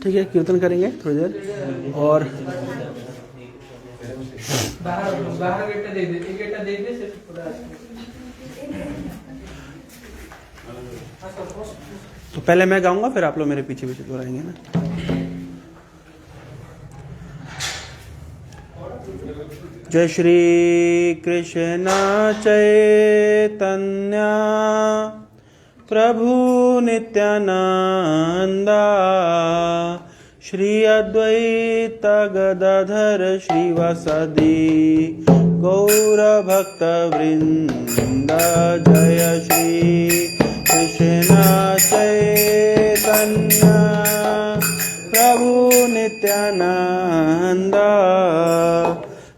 ठीक है, कीर्तन करेंगे थोड़ी देर और बाहर गेटा दे दे, एक गेटा दे दे सिर्फ पूरा। तो पहले मैं गाऊंगा फिर आप लोग मेरे पीछे पीछे दोहराएंगे ना। जय श्री कृष्ण चैतन्य प्रभु नित्यानंदा श्री अद्वैत गदाधर श्रीवासदि गौर भक्त वृंद। जय श्री कृष्ण चैतन्य प्रभु नित्यानंदा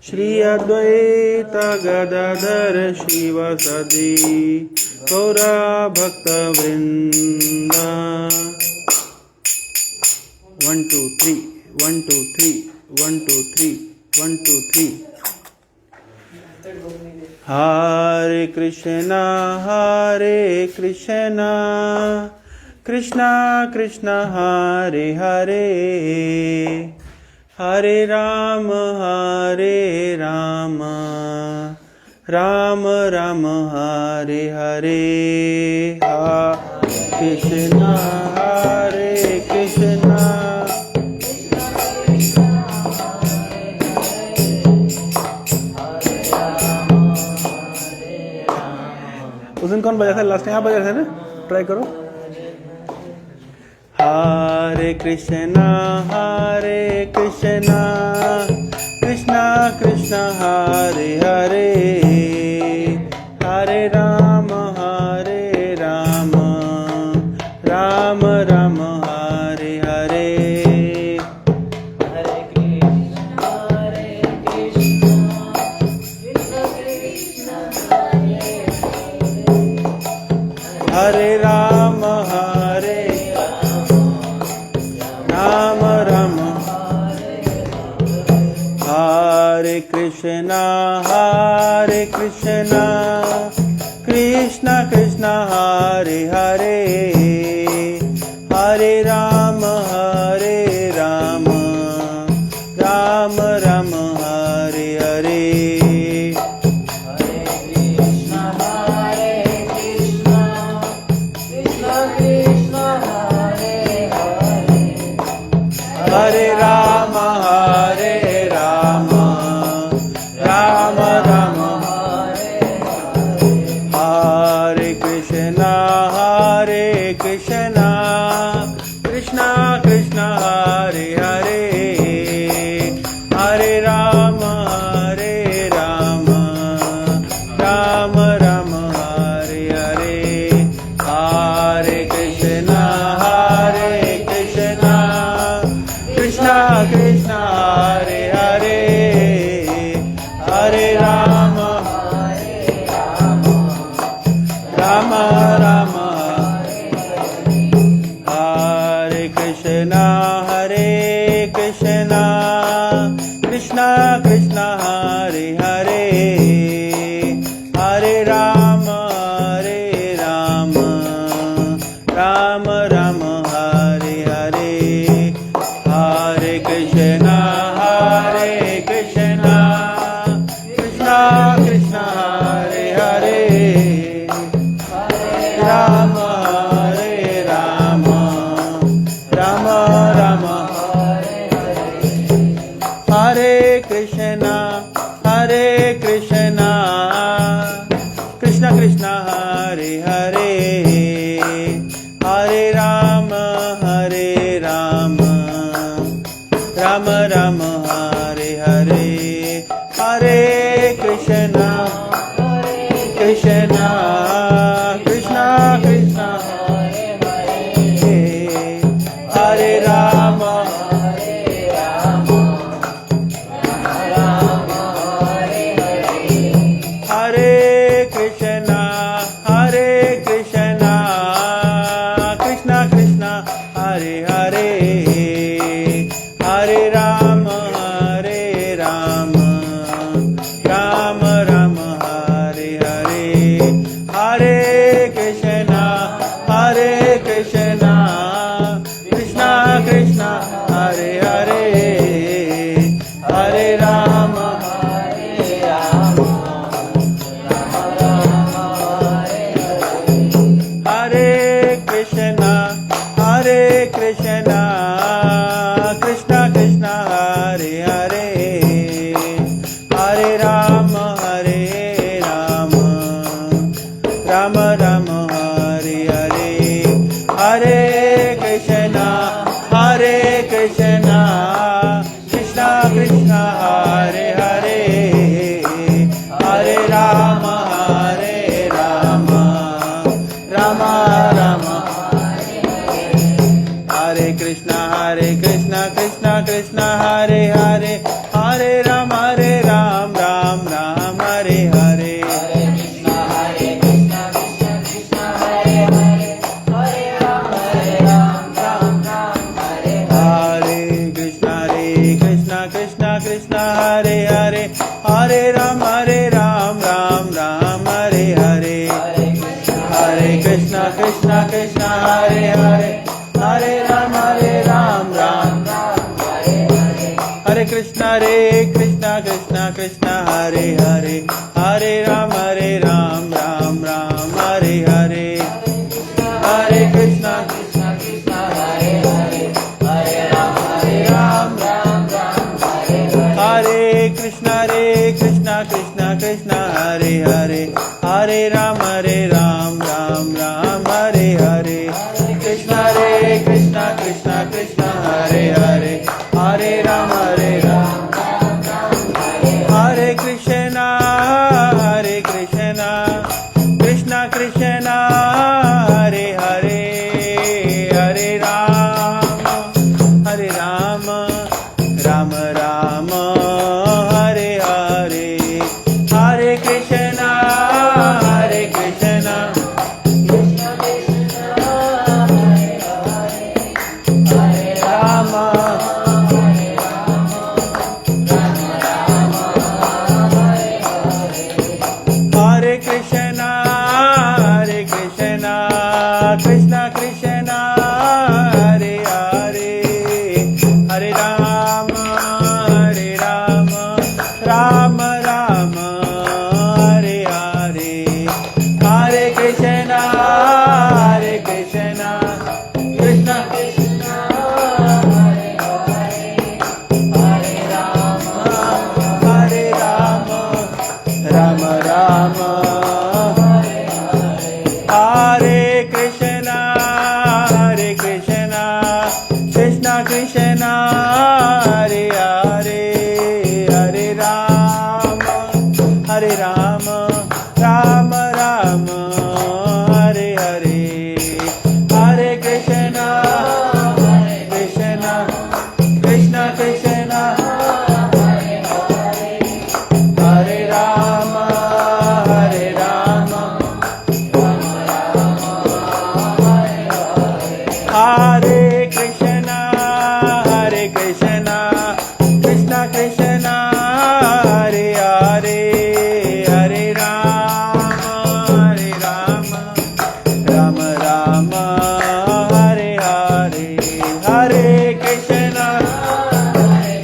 श्री अद्वैत गदाधर श्रीवासदि गौर भक्त वृंद। 1 2 3 1 2 3 1 2 3 1 2 3। हरे कृष्णा कृष्णा कृष्णा हरे हरे, हरे राम राम राम हरे हरे। कृष्णा हरे कृष्णा उस दिन कौन बजा था लास्ट टाइम? आप बजा थे ना, ट्राई करो। हरे कृष्णा कृष्णा कृष्णा हरे हरे, हरे राम राम राम हरे हरे। हरे राम राम हरे कृष्णा कृष्णा कृष्णा हरे हरे, हरे राम राम राम हरे हरे। हरे राम राम राम हरे कृष्णा कृष्णा कृष्णा हरे हरे, हरे राम राम राम हरे हरे। हरे कृष्णा कृष्णा कृष्णा हरे हरे, हरे राम राम राम हरे कृष्णा कृष्णा कृष्णा हरे हरे, हरे राम राम राम हरे हरे। हरे कृष्णा कृष्णा कृष्णा हरे हरे, राम राम राम राम हरे कृष्णा कृष्णा कृष्णा हरे हरे, हरे राम राम राम हरे हरे। हरे कृष्णा कृष्णा कृष्णा हरे राम हरे कृष्णा कृष्णा हरे हरे, हरे राम राम राम हरे हरे। हरे Krishna Krishna Krishna Krishna, Hare Krishna, Krishna Krishna, Hare Hare, Hare Rama, Hare Rama, Rama Rama, Hare Hare, Hare Krishna, Hare Krishna, Krishna Krishna, Hare Hare, Hare Rama, Hare Rama, Rama Rama, Hare Krishna, Krishna Krishna, Hare Hare, Hare Ram, Ram Ram, Hare Hare. Krishna Krishna, Hare Hare, Hare Ram, Ram Ram, Hare Hare. Hare Krishna Krishna, Hare Hare, Hare Ram, Ram Hare Hare. Hare Krishna Krishna, Hare Hare, Hare Ram, Ram Hare Hare. Hare Krishna Hare Hare, Hare Ram, Ram Hare Hare. Hare Krishna Krishna, Hare Hare, Hare Ram, Ram Hare Hare. Krishna Krishna, Hare Hare, Hare Ram, Hare Krishna, Krishna Krishna, Hare Hare, Hare Ram, Ram Ram, Hare Hare. Hare Krishna, Krishna Krishna, Hare Rama, Hare Krishna, Krishna Krishna, Hare Hare, Hare Rama, Ram Ram, Hare Hare. Hare Krishna, Krishna Krishna, Hare Hare, Hare Rama, Ram Ram, Hare Krishna, Krishna Krishna, Hare Hare, Hare Rama, Ram Ram, Hare Hare. Hare Krishna, Krishna Krishna, Hare Rama, Hare Krishna, Krishna Krishna, Hare Hare, Hare Rama, Ram Ram, Hare Hare. Hare Krishna, Hare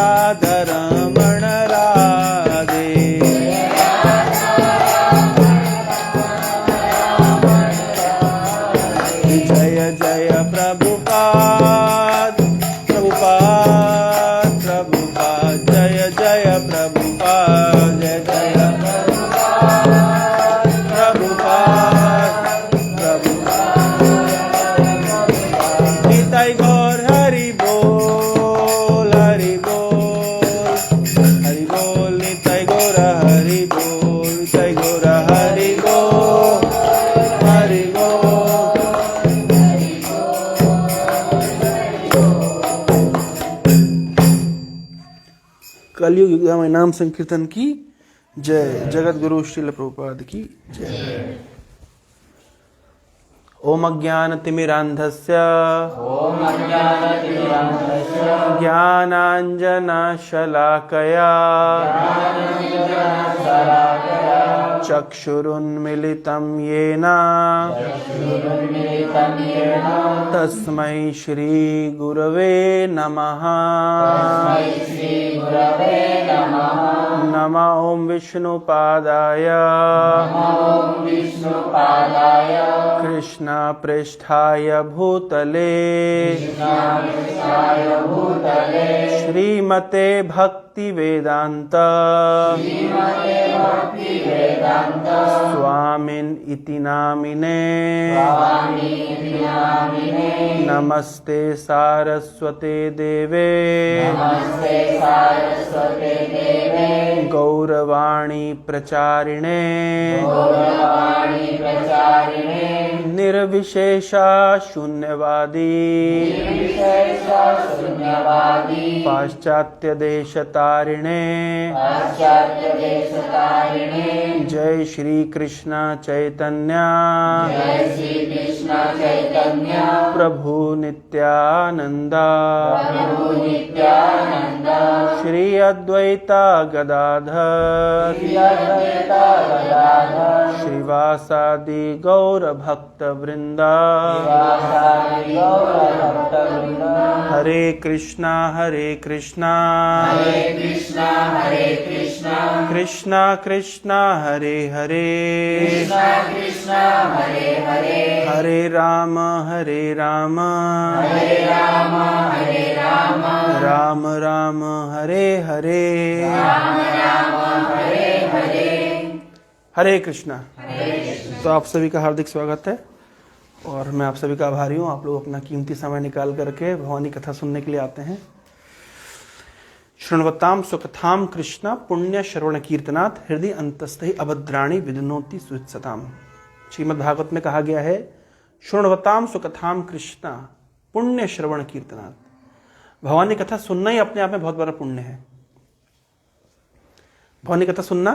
Radharaman Radhe. जय जय प्रभुपाद प्रभुपाद प्रभुपाद, जय जय प्रभुपाद, जय जय प्रभुपाद प्रभुपाद प्रभुपाद। निताई गौर हरि बोल हरि बोल हरि बोल, निताई गौर हरि बोल, निताई गौर हरि बोल हरि बोल। कलयुग युग में नाम संकीर्तन की जय। जगत गुरु श्रील प्रभुपाद की जय। ओम अज्ञानतिमिरान्धस्य ज्ञानाञ्जनशलाकया चक्षुरुन्मीलितं येन तस्मै श्रीगुरवे नमः। नमः ओम विष्णुपादाय कृष्ण पृष्ठाय भूतले श्रीमते भक्ति वेदांत स्वामिन् इति नामिने नमस्ते सारस्वते देवे गौरवाणी प्रचारिणे निर्विशेषा शून्यवादी पाश्चात्य देश तारिणे। जय श्री कृष्ण चैतन्य प्रभु नित्यानंद श्री अद्वैता गदाधर श्रीवासादि गौर भक्त वृंदा। हरे कृष्णा कृष्णा कृष्णा हरे हरे हरे राम राम राम हरे हरे। हरे कृष्णा। तो आप सभी का हार्दिक स्वागत है और मैं आप सभी का आभारी हूँ। आप लोग अपना कीमती समय निकाल करके भवानी कथा सुनने के लिए आते हैं। शृण्वताम सुकथाम कृष्ण पुण्य श्रवण कीर्तनात् हृदय अंतस्थि अभद्राणि विदनोति सुत्सताम। श्रीमद् भागवत में कहा गया है शृण्वताम सुकथाम कृष्ण पुण्य श्रवण कीर्तनात्। भवानी कथा सुनना ही अपने आप में बहुत बड़ा पुण्य है। भवानी कथा सुनना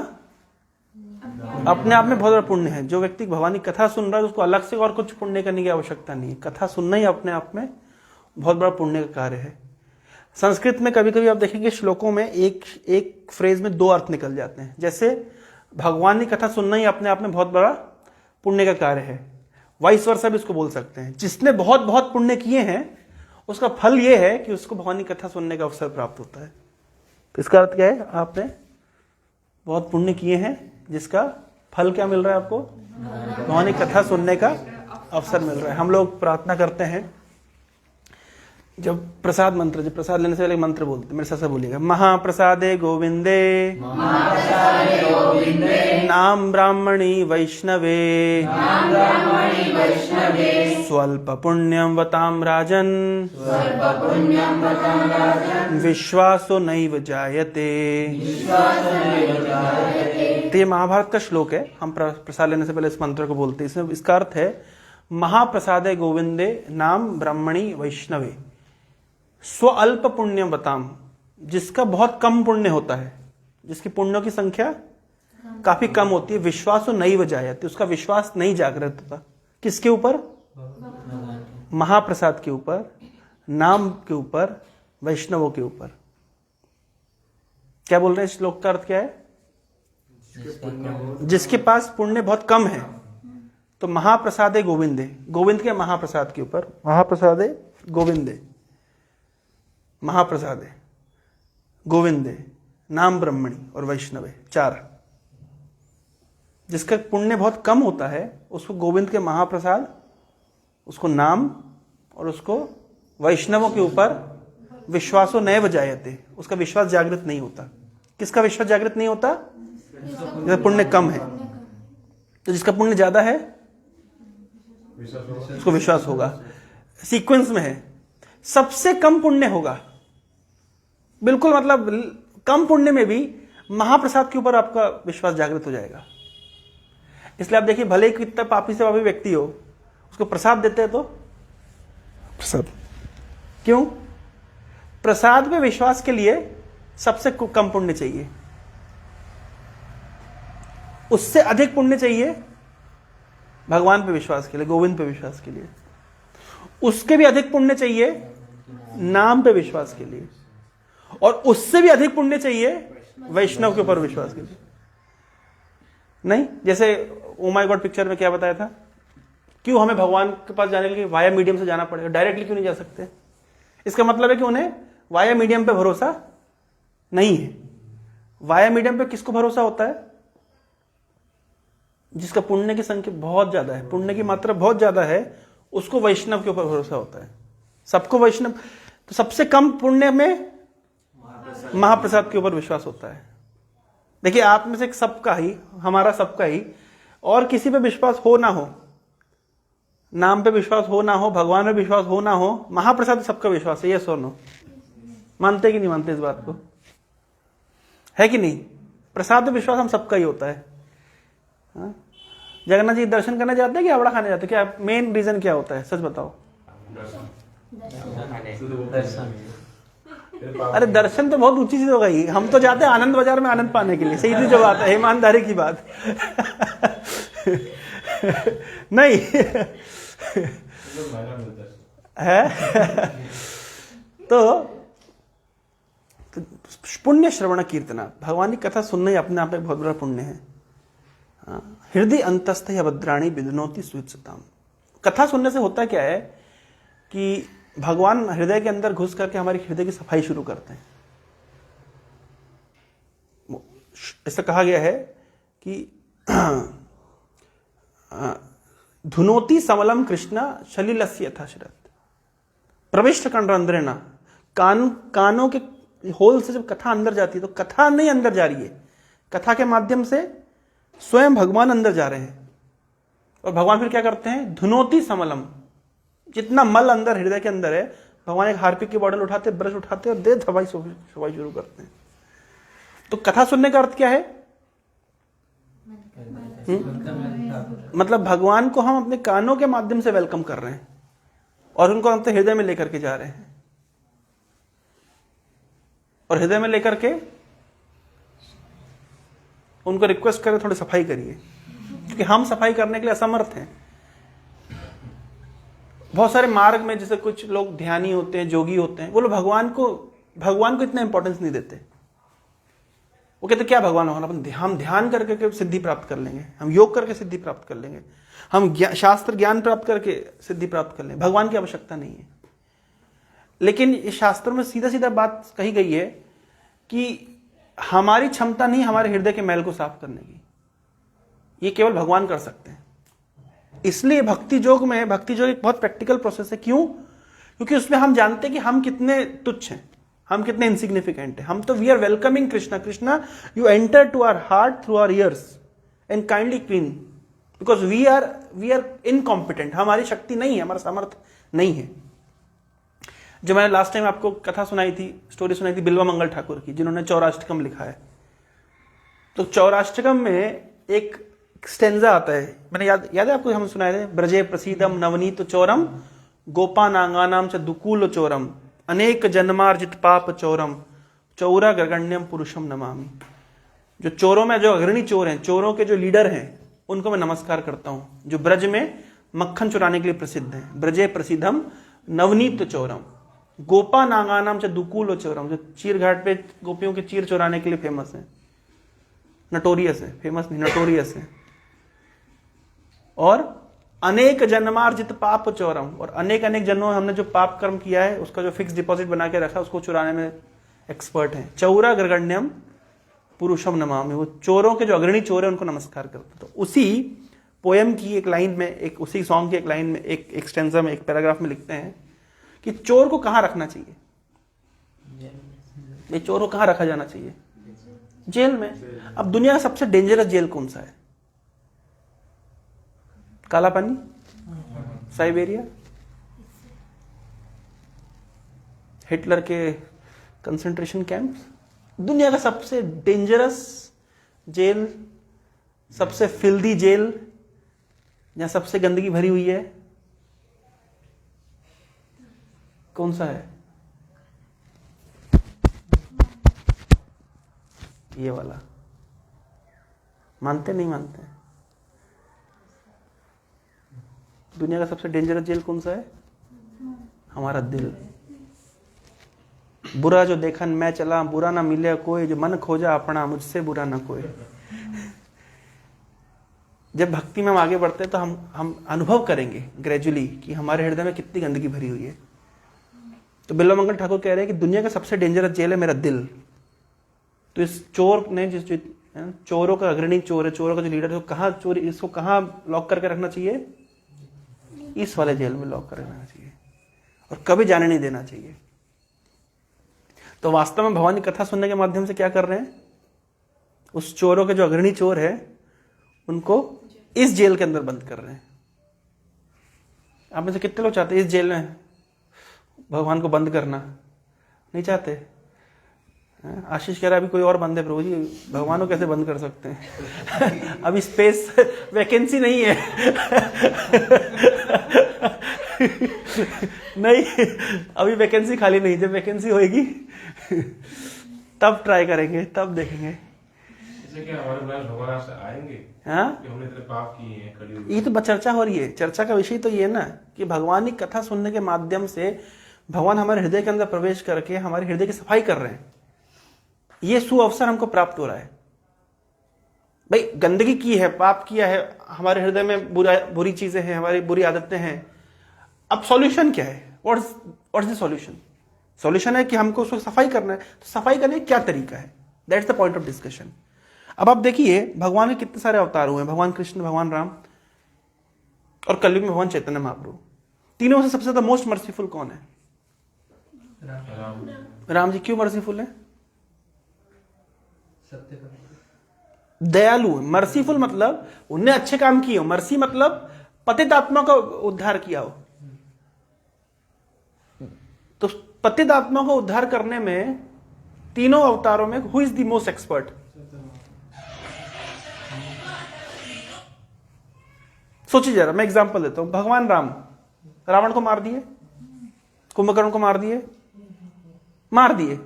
अपने आप में बहुत बड़ा पुण्य है। जो व्यक्ति भवानी कथा सुन रहा है उसको अलग से और कुछ पुण्य करने की आवश्यकता नहीं है। कथा सुनना ही अपने आप में बहुत बड़ा पुण्य का कार्य है। संस्कृत में कभी कभी आप देखेंगे श्लोकों में एक फ्रेज में दो अर्थ निकल जाते हैं। जैसे भगवान की कथा सुनना ही अपने आप में बहुत बड़ा पुण्य का कार्य है, वाइस वर्सा भी इसको बोल सकते हैं। जिसने बहुत बहुत पुण्य किए हैं उसका फल ये है कि उसको भगवान की कथा सुनने का अवसर प्राप्त होता है। तो इसका अर्थ क्या है? आपने बहुत पुण्य किए हैं जिसका फल क्या मिल रहा है आपको? भगवान की कथा सुनने का अवसर मिल रहा है। हम लोग प्रार्थना करते हैं जब प्रसाद मंत्र, जब प्रसाद लेने से पहले मंत्र बोलते हैं, मेरे साथ बोलिएगा। महाप्रसादे गोविंदे नाम ब्राह्मणी वैष्णवे स्वल्प पुण्यम वताम राजन विश्वासो नैव जायते। तो ये महाभारत का श्लोक है। हम प्रसाद लेने से पहले इस मंत्र को बोलते हैं। इसमें इसका अर्थ है महाप्रसादे गोविंदे नाम ब्राह्मणी वैष्णवे स्वअल्प पुण्यम बताम। जिसका बहुत कम पुण्य होता है, जिसकी पुण्यों की संख्या काफी कम होती है। विश्वासो नैव जायते, उसका विश्वास नहीं जागृत होता। किसके ऊपर? महाप्रसाद के ऊपर, नाम के ऊपर, वैष्णवों के ऊपर। क्या बोल रहे हैं? श्लोक का अर्थ क्या है? जिसके पास पुण्य बहुत कम है तो महाप्रसादे गोविंदे, गोविंद के महाप्रसाद के ऊपर, महाप्रसादे गोविंदे, महाप्रसादे। गोविंदे, नाम ब्रह्मणि और वैष्णवे, 4। जिसका पुण्य बहुत कम होता है उसको गोविंद के महाप्रसाद, उसको नाम और उसको वैष्णवों के ऊपर विश्वासो नैव जायते, उसका विश्वास जागृत नहीं होता। किसका विश्वास जागृत नहीं होता? जिसका पुण्य कम है। तो जिसका पुण्य ज्यादा है उसको विश्वास होगा। सीक्वेंस में है, सबसे कम पुण्य होगा, बिल्कुल मतलब कम पुण्य में भी महाप्रसाद के ऊपर आपका विश्वास जागृत हो जाएगा। इसलिए आप देखिए, भले ही कितना पापी से पापी व्यक्ति हो, उसको प्रसाद देते हैं तो प्रसाद क्यों? प्रसाद में विश्वास के लिए सबसे कम पुण्य चाहिए, उससे अधिक पुण्य चाहिए भगवान पे विश्वास के लिए, गोविंद पे विश्वास के लिए, उसके भी अधिक पुण्य चाहिए नाम पे विश्वास के लिए, और उससे भी अधिक पुण्य चाहिए वैष्णव के ऊपर विश्वास के लिए। नहीं, जैसे ओ माय गॉड पिक्चर में क्या बताया था, क्यों हमें भगवान के पास जाने के लिए वाया मीडियम से जाना पड़ेगा, डायरेक्टली क्यों नहीं जा सकते? इसका मतलब है कि उन्हें वाया मीडियम पे भरोसा नहीं है। वाया मीडियम पे किसको भरोसा होता है? जिसका पुण्य की संख्या बहुत ज्यादा है, पुण्य की मात्रा बहुत ज्यादा है, उसको वैष्णव के ऊपर भरोसा होता है। सबको वैष्णव, तो सबसे कम पुण्य में महाप्रसाद के ऊपर विश्वास होता है। देखिए, आप में से सबका ही, हमारा सबका ही, और किसी पे विश्वास हो ना हो, नाम पे विश्वास हो ना हो, भगवान पे विश्वास हो ना हो, महाप्रसाद सबका विश्वास है। ये सुनो, मानते कि नहीं मानते इस बात को? है कि नहीं? प्रसाद पे विश्वास हम सबका ही होता है। हाँ? जगन्नाथ जी दर्शन करने जाते हैं कि अवड़ा खाने जाते हैं? क्या मेन रीजन क्या होता है, सच बताओ? अरे दर्शन तो बहुत ऊंची चीज हो गई, हम तो जाते हैं आनंद बाजार में आनंद पाने के लिए, सीधी जो बात है, ईमानदारी की बात। नहीं है तो पुण्य श्रवण कीर्तना, भगवान की कथा सुनना ही अपने आप में बहुत बड़ा पुण्य है। हृदय अंतस्थ भद्राणी विदनोति सुचिताम। कथा सुनने से होता क्या है कि भगवान हृदय के अंदर घुस करके हमारी हृदय की सफाई शुरू करते हैं। ऐसा कहा गया है कि धुनोति समलम कृष्ण शलिलस्य यथाशरत प्रविष्ट कंड्रंद्रेण। कानों के होल से जब कथा अंदर जाती है तो कथा नहीं अंदर जा रही है, कथा के माध्यम से स्वयं भगवान अंदर जा रहे हैं। और भगवान फिर क्या करते हैं? धुनोति समलम, जितना मल अंदर हृदय के अंदर है, भगवान एक हार्पिक की बॉटल उठाते, ब्रश उठाते और दे सफाई शुरू करते हैं। तो कथा सुनने का अर्थ क्या है? मतलब भगवान को हम अपने कानों के माध्यम से वेलकम कर रहे हैं और उनको अपने हृदय में लेकर के जा रहे हैं, और हृदय में लेकर के उनको रिक्वेस्ट करें थोड़ी सफाई करिए, क्योंकि हम सफाई करने के लिए असमर्थ हैं। बहुत सारे मार्ग में जैसे कुछ लोग ध्यानी होते हैं, जोगी होते हैं, वो लोग भगवान को इतना इंपॉर्टेंस नहीं देते। वो कहते क्या भगवान होगा, हम ध्यान करके सिद्धि प्राप्त कर लेंगे, हम योग करके सिद्धि प्राप्त कर लेंगे, हम शास्त्र ज्ञान प्राप्त करके सिद्धि प्राप्त कर लेंगे, भगवान की आवश्यकता नहीं है। लेकिन इस शास्त्र में सीधा सीधा बात कही गई है कि हमारी क्षमता नहीं हमारे हृदय के मैल को साफ करने की, ये केवल भगवान कर सकते हैं। इसलिए भक्ति योग एक बहुत प्रैक्टिकल प्रोसेस है। क्यों? क्योंकि उसमें हम जानते हैं कि हम कितने तुच्छ हैं, हम कितने इनसिग्निफिकेंट हैं। हम तो we are welcoming Krishna, you enter to our heart through our ears and kindly clean, because we are incompetent. हमारी शक्ति नहीं है, हमारा सामर्थ्य नहीं है। जो मैंने लास्ट टाइम आपको कथा सुनाई थी, स्टोरी सुनाई थी बिल्वा मंगल ठाकुर की, जिन्होंने चौराष्टकम लिखा है। तो चौराष्टकम में एक स्टेंजा आता है, मैंने याद है आपको, हम सुनाए थे, ब्रजे प्रसीदम नवनीत चौरम गोपा नांगानाम च दुकूल चौरम अनेक जन्मार्जित पाप चौरम चौरा गगण्यम पुरुषम नमामि। जो चोरों में जो अग्रणी चोर हैं, चोरों के जो लीडर हैं, उनको मैं नमस्कार करता हूं, जो ब्रज में मक्खन चुराने के लिए प्रसिद्ध हैं। ब्रजे प्रसिद्धम नवनीत चौरम गोपा नांगानाम च दुकूल चौरम, जो चीर घाट पे गोपियों के चीर चुराने के लिए फेमस है, नटोरियस है, फेमस नहीं नटोरियस है। और अनेक जन्मार्जित पाप चौरम, और अनेक जन्मों में हमने जो पाप कर्म किया है उसका जो फिक्स डिपॉजिट बना के रखा, उसको चुराने में एक्सपर्ट हैं। चौरा अग्रगण्यम पुरुषम नमामि, वो चोरों के जो अग्रणी चोर है उनको नमस्कार करते। तो उसी पोयम की एक लाइन में, एक उसी सॉन्ग की एक लाइन में, एक स्टेंजा में, एक पैराग्राफ में लिखते हैं कि चोर को कहाँ रखना चाहिए। ये चोर को कहाँ रखा जाना चाहिए? जेल में। अब दुनिया का सबसे डेंजरस जेल कौन सा है? काला पानी, साइबेरिया, हिटलर के कंसंट्रेशन कैंप्स। दुनिया का सबसे डेंजरस जेल, सबसे फिल्दी जेल, जहां सबसे गंदगी भरी हुई है, कौन सा है? ये वाला। मानते नहीं मानते? दुनिया का सबसे डेंजरस जेल कौन सा है? हमारा दिल। बुरा जो देखन मैं चला, बुरा ना मिले कोई, जो मन खोजा अपना, मुझसे बुरा ना कोई। जब भक्ति में हम आगे बढ़ते हैं तो हम अनुभव करेंगे ग्रेजुअली कि हमारे हृदय में कितनी गंदगी भरी हुई है। तो बिल्वमंगल ठाकुर कह रहे हैं कि दुनिया का सबसे डेंजरस जेल है मेरा दिल। तो इस चोर ने, जिस चोरों का अग्रणी चोर है, चोरों का जो लीडर है, तो कहाँ चोरी, इसको कहाँ लॉक करके रखना चाहिए? इस वाले जेल में लॉक कर रखना चाहिए और कभी जाने नहीं देना चाहिए। तो वास्तव में भगवान की कथा सुनने के माध्यम से क्या कर रहे हैं? उस चोरों के जो अग्रणी चोर है उनको इस जेल के अंदर बंद कर रहे हैं। आप में से कितने लोग चाहते हैं इस जेल में भगवान को बंद करना? नहीं चाहते? आशीष कह रहा है अभी कोई और बंद है प्रभु जी, भगवान को कैसे बंद कर सकते हैं? अभी स्पेस वैकेंसी नहीं है। नहीं, अभी वैकेंसी खाली नहीं। जब वैकेंसी होएगी तब ट्राई करेंगे, तब देखेंगे। इससे क्या हमारे पास भगवान से आएंगे? हाँ, कि हमने इतने पाप किए हैं कलयुग में। ये तो चर्चा हो रही है। चर्चा का विषय तो ये है ना कि भगवान की कथा सुनने के माध्यम से भगवान हमारे हृदय के अंदर प्रवेश करके हमारे हृदय की सफाई कर रहे हैं। ये सुअवसर हमको प्राप्त हो रहा है। भाई गंदगी की है, पाप किया है, हमारे हृदय में बुरी चीजें हैं, हमारी बुरी आदतें हैं। अब सॉल्यूशन क्या है? What's the solution? सॉल्यूशन है कि हमको उसको सफाई करना है। तो सफाई करने का क्या तरीका है? That's the point of discussion. अब आप देखिए भगवान के कितने सारे अवतार हुए हैं। भगवान कृष्ण, भगवान राम और कलयुग में भगवान चैतन्य महाप्रभु। तीनों में से सबसे ज्यादा मोस्ट मर्सीफुल कौन है? राम जी। क्यों मर्सीफुल है? दयालु। मर्सीफुल मतलब उनने अच्छे काम किए हो। मर्सी मतलब पतित आत्मा का उद्धार किया हो। तो पतित आत्मा को उद्धार करने में तीनों अवतारों में who is the most expert? सोचिए जरा, मैं एग्जांपल देता हूं। भगवान राम रावण को मार दिए, कुंभकर्ण को मार दिए,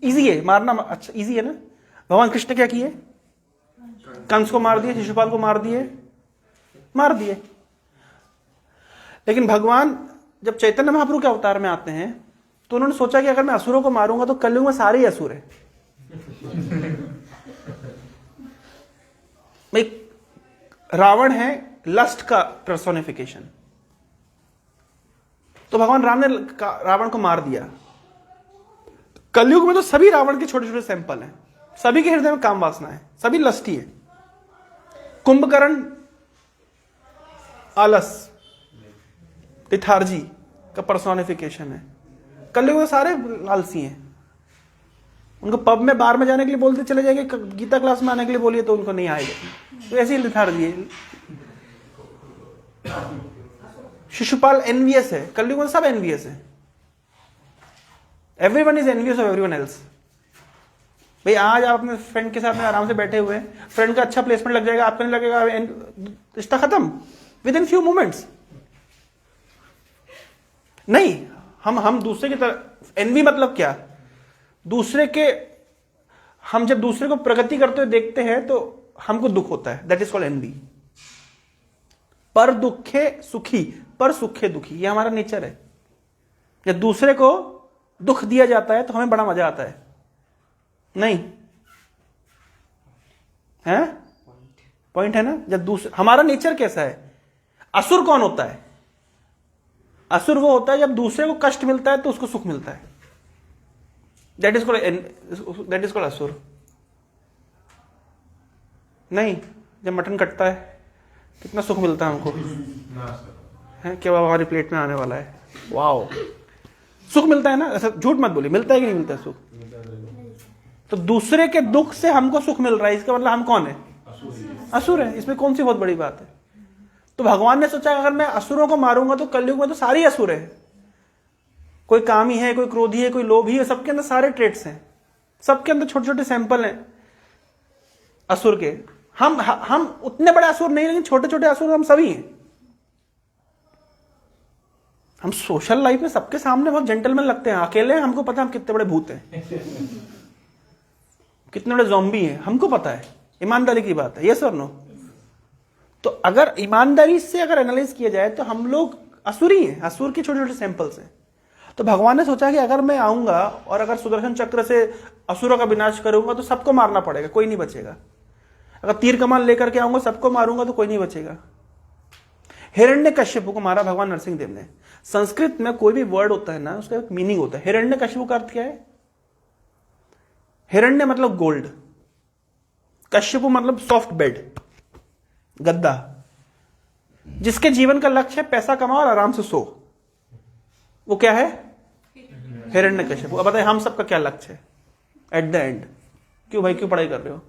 इजी है मारना। अच्छा इजी है ना। भगवान कृष्ण क्या किए? कंस को मार दिए, शिशुपाल को मार दिए। लेकिन भगवान जब चैतन्य महाप्रभु के अवतार में आते हैं तो उन्होंने सोचा कि अगर मैं असुरों को मारूंगा तो कलयुग में सारे ही असुर हैं। रावण है लस्ट का पर्सोनिफिकेशन। तो भगवान राम ने रावण को मार दिया। कलयुग में तो सभी रावण के छोटे छोटे सैंपल हैं। सभी के हृदय में काम वासना है, सभी लस्टी है। कुंभकर्ण आलस, लिथार्जी का पर्सोनिफिकेशन है। कलयुग में सारे लालसी हैं। उनको पब में बार में जाने के लिए बोलते चले जाएंगे, गीता क्लास में आने के लिए बोलिए तो उनको नहीं आएगा। तो ऐसे ही लिथार्जी है। शिशुपाल एनवियस है। कलयुग में सब एनवियस है। Everyone is envious of everyone else. भाई आज आप अपने फ्रेंड के साथ में आराम से बैठे हुए हैं, फ्रेंड का अच्छा प्लेसमेंट लग जाएगा, आपको नहीं लगेगा, रिश्ता खत्म विद इन फ्यू मोमेंट्स। नहीं, हम दूसरे की तरफ एनवी मतलब क्या? दूसरे के, हम जब दूसरे को प्रगति करते हुए देखते हैं तो हमको दुख होता है। That is called envy. पर दुखे सुखी, पर सुखे दुखी, ये हमारा नेचर है। जब दूसरे को दुख दिया जाता है तो हमें बड़ा मजा आता है। नहीं है? पॉइंट है ना। जब दूसरे, हमारा नेचर कैसा है? असुर कौन होता है? असुर वो होता है जब दूसरे को कष्ट मिलता है तो उसको सुख मिलता है। दैट इज कॉल्ड असुर। नहीं, जब मटन कटता है कितना सुख मिलता है हमको, ना सर। है कि अब हमारी प्लेट में आने वाला है, वाओ, सुख मिलता है ना। ऐसा झूठ मत बोलिए, मिलता है कि नहीं मिलता है सुख? तो दूसरे के दुख से हमको सुख मिल रहा है, इसका मतलब हम कौन है? असुर है। इसमें कौन सी बहुत बड़ी बात है? तो भगवान ने सोचा अगर मैं असुरों को मारूंगा तो कलयुग में तो सारी असुर है, कोई कामी है, कोई क्रोधी है, कोई लोभी है, सबके अंदर सारे ट्रेट्स हैं, सबके अंदर छोटे छोटे सैंपल हैं असुर के। हम उतने बड़े असुर नहीं, लेकिन छोटे छोटे असुर हम सभी हैं। हम सोशल लाइफ में सबके सामने बहुत जेंटलमैन लगते हैं, अकेले हमको पता है हम कितने बड़े भूत हैं, कितने बड़े ज़ॉम्बी हैं, हमको पता है। ईमानदारी की बात है, यस और नो? तो अगर ईमानदारी से अगर एनालाइज किया जाए तो हम लोग असुरी हैं, असुर के छोटे छोटे सैंपल्स हैं। तो भगवान ने सोचा कि अगर मैं आऊंगा और अगर सुदर्शन चक्र से असुरों का विनाश करूंगा तो सबको मारना पड़ेगा, कोई नहीं बचेगा। अगर तीर कमान लेकर के आऊंगा, सबको मारूंगा तो कोई नहीं बचेगा। हिरण्यकश्यप को मारा भगवान नरसिंह देव ने। संस्कृत में कोई भी वर्ड होता है ना, उसका एक मीनिंग होता है। हिरण्यकश्यप का अर्थ क्या है? हिरण्य मतलब गोल्ड, कश्यप मतलब सॉफ्ट बेड, गद्दा। जिसके जीवन का लक्ष्य है पैसा कमाओ और आराम से सो, वो क्या है? हिरण्यकश्यप। अब बताइए हम सबका क्या लक्ष्य है एट द एंड? क्यों भाई, क्यों पढ़ाई कर रहे हो?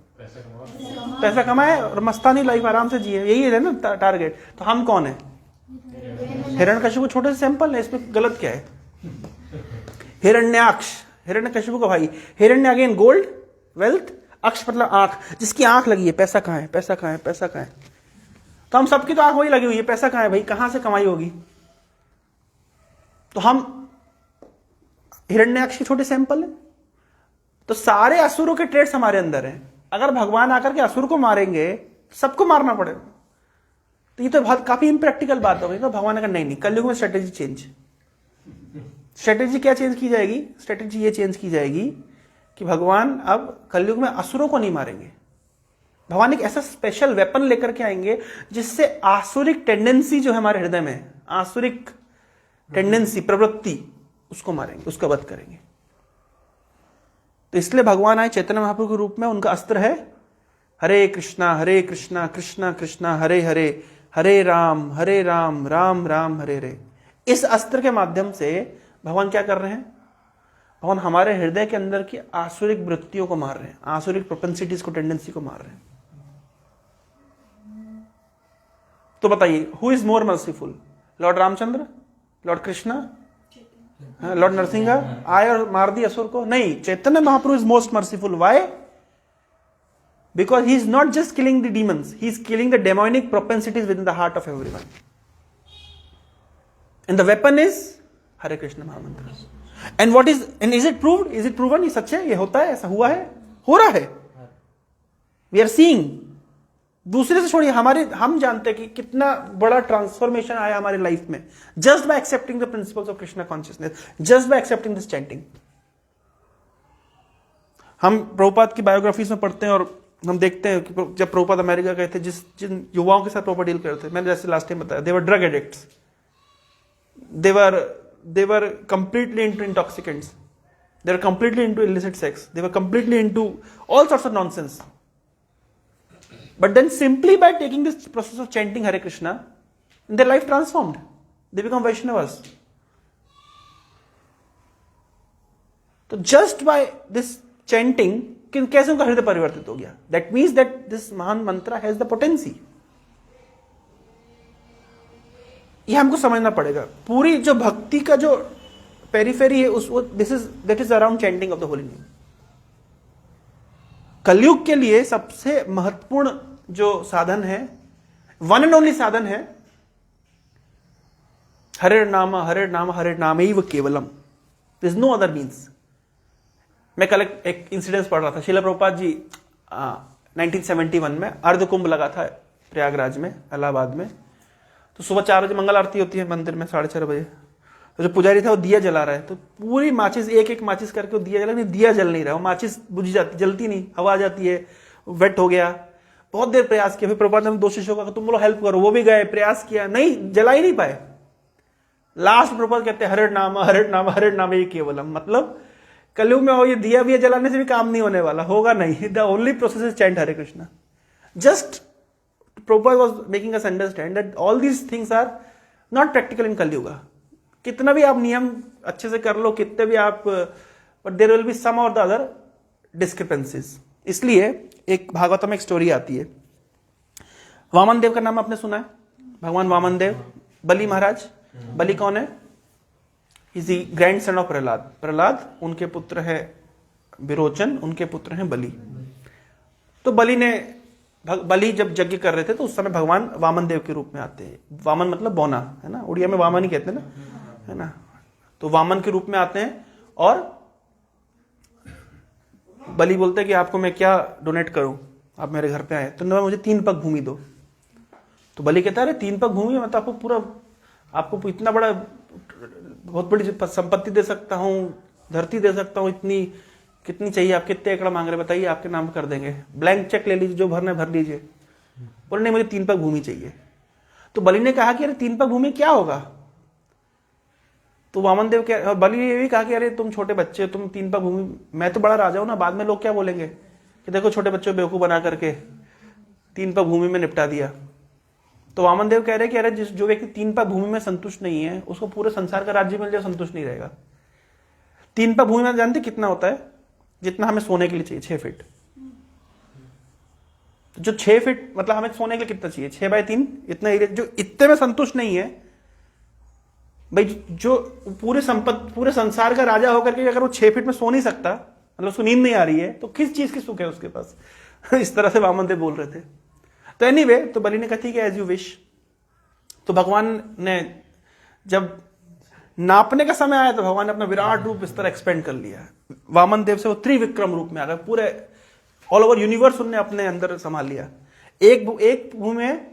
पैसा कमाए और मस्तानी लाइफ आराम से जिए, यही है ना टारगेट। तो हम कौन है? हिरण्यकश्यप छोटे से सैंपल है, इसमें गलत क्या है? हिरण्याक्ष, हिरण्यकश्यप का भाई। हिरण्य अगेन गोल्ड, वेल्थ, अक्ष मतलब आंख, जिसकी आंख लगी है पैसा कहां है, पैसा कहां है, पैसा कहां है। तो हम सबकी तो आंख वही लगी हुई है, पैसा कहां है भाई, कहां से कमाई होगी? तो हम हिरण्याक्ष के छोटे सैंपल है। तो सारे असुरों के ट्रेड्स हमारे अंदर हैं। अगर भगवान आकर के असुर को मारेंगे, सबको मारना पड़ेगा, तो ये तो बहुत काफी इम्प्रैक्टिकल बात हो गई। तो भगवान ने कहा नहीं, कलयुग में स्ट्रेटेजी चेंज। स्ट्रेटेजी क्या चेंज की जाएगी? स्ट्रेटेजी ये चेंज की जाएगी कि भगवान अब कलयुग में असुरों को नहीं मारेंगे। भगवान एक ऐसा स्पेशल वेपन लेकर के आएंगे जिससे आसुरिक टेंडेंसी जो है हमारे हृदय में, आसुरिक टेंडेंसी, प्रवृत्ति, उसको मारेंगे, उसका वध करेंगे। तो इसलिए भगवान आए चैतन्य महाप्रभु के रूप में। उनका अस्त्र है हरे कृष्णा कृष्णा कृष्णा हरे हरे, हरे राम राम राम हरे हरे। इस अस्त्र के माध्यम से भगवान क्या कर रहे हैं? भगवान हमारे हृदय के अंदर की आसुरिक वृत्तियों को मार रहे हैं, आसुरिक प्रोपेंसिटीज को, टेंडेंसी को मार रहे हैं। तो बताइए, who is more merciful, lord Ramachandra, lord Krishna, lord Narasimha आए और मार दी असुर को? नहीं, Chaitanya Mahaprabhu is most merciful. Why? Because he is not just killing the demons, he is killing the demonic propensities within the heart of everyone. And the weapon is Hare Krishna mahamantra. And what is, and is it proved, is it proven? ये सच है, ये होता है, ऐसा हुआ है, हो रहा है, वी आर सीइंग। दूसरे से छोड़िए, हमारे, हम जानते हैं कि कितना बड़ा ट्रांसफॉर्मेशन आया हमारी लाइफ में just by accepting the principles of Krishna consciousness, just by accepting this chanting. हम प्रभुपाद की बायोग्राफीज में पढ़ते हैं और हम देखते हैं कि जब प्रभुपाद अमेरिका गए थे, जिन युवाओं के साथ प्रभुपाद डील कर रहे थे, मैंने जैसे लास्ट टाइम बताया, they were drug addicts, they were completely into intoxicants, they were completely into illicit sex, they were completely into all sorts of nonsense. But then simply by taking this process of chanting Hare Krishna, their life transformed, they become Vaishnavas. तो just by this chanting कैसे उनका हृदय परिवर्तित हो गया? That means that this महान मंत्र has the potency. ये हमको समझना पड़ेगा। पूरी जो भक्ति का जो पेरिफेरी है, उस that is around chanting of the holy name. कलयुग के लिए सबसे महत्वपूर्ण जो साधन है, वन एंड ओनली साधन है, हरे नाम हरे नाम हरे नामैव केवलम, there is no other means. मैं कल एक इंसिडेंस पढ़ रहा था, श्रील प्रभुपाद जी 1971 में अर्ध कुंभ लगा था प्रयागराज में, इलाहाबाद में। तो सुबह 4 बजे मंगल आरती होती है मंदिर में, 4:30 बजे। तो जो पुजारी था वो दिया जला रहा है, तो पूरी माचिस, एक माचिस करके वो दिया जला, नहीं दिया जल नहीं रहा, वो माचिस बुझ जाती, जलती नहीं, हवा आ जाती है, वेट हो गया। बहुत देर प्रयास किया, फिर प्रभुपाद ने 2 शिष्यों का तुम बोलो हेल्प करो, वो भी गए, प्रयास किया, नहीं, जला ही नहीं पाए। लास्ट प्रभुपाद कहते हैं हरे नाम हरे नाम हरे नाम ये केवलम, मतलब कलयुग में हो ये दिया विया जलाने से भी काम नहीं होने वाला, होगा नहीं। The only process is chant Hare Krishna. Just Prabhupada was making us understand that all these things are not practical in Kali Yuga. कितना भी आप नियम अच्छे से कर लो, कितने भी आप, but there will be some or the other discrepancies. इसलिए एक भागवतम में एक स्टोरी आती है। वामन देव का नाम आपने सुना है? भगवान वामन देव, बलि महाराज। बलि कौन है? Is the grand son of Prahlad. Prahlad, उनके पुत्र है विरोचन, उनके पुत्र हैं बलि। तो बलि जब यज्ञ कर रहे थे तो उस समय भगवान वामन देव के रूप में आते हैं। वामन मतलब बौना, है ना, उड़िया में वामन ही कहते हैं ना, है ना। तो वामन के रूप में आते हैं और बलि बोलते हैं कि आपको मैं क्या डोनेट करूं, आप मेरे घर पे आए तो मुझे 3 पग भूमि दो। तो बलि कहता है, अरे 3 पग भूमि मतलब आपको पूरा, आपको इतना बड़ा, बहुत बड़ी संपत्ति दे सकता हूं, धरती दे सकता हूं, इतनी कितनी चाहिए, आप कितने एकड़ मांग रहे बताइए, आपके नाम कर देंगे, ब्लैंक चेक ले लीजिए, जो भरना भर लीजिए। बोले नहीं, मुझे 3 पग भूमि चाहिए। तो बलि ने कहा कि अरे 3 पग भूमि क्या होगा? तो वामन देव क्या, बलि ने भी कहा कि अरे तुम छोटे बच्चे, तुम 3 पग भूमि, मैं तो बड़ा राजा हूं ना, बाद में लोग क्या बोलेंगे कि देखो छोटे बच्चों बेवकूफ बना करके 3 पग भूमि में निपटा दिया। तो वामन देव कह रहे कि अरे जो व्यक्ति 3 पग भूमि में संतुष्ट नहीं है, उसको पूरे संसार का राज्य मिल जाए, संतुष्ट नहीं रहेगा। 3 पग भूमि में जानते कितना होता है? जितना हमें सोने के लिए चाहिए, 6 फीट। तो जो 6 फीट मतलब हमें सोने के लिए कितना चाहिए? 6 बाय 3, इतना एरिया। जो इतने में संतुष्ट नहीं है भाई, जो पूरे संसार का राजा होकर के अगर वो 6 फीट में सो नहीं सकता, मतलब उसको नींद नहीं आ रही है, तो किस चीज की सुख है उसके पास? इस तरह से वामन देव बोल रहे थे। तो एनीवे, तो बलि ने कहा ठीक है, एज यू विश। तो भगवान ने जब नापने का समय आया तो भगवान ने अपना विराट रूप इस तरह एक्सपेंड कर लिया। वामन देव से वो त्रिविक्रम रूप में आ गए, पूरे ऑल ओवर यूनिवर्स उन्होंने अपने अंदर संभाल लिया। एक भूमि में,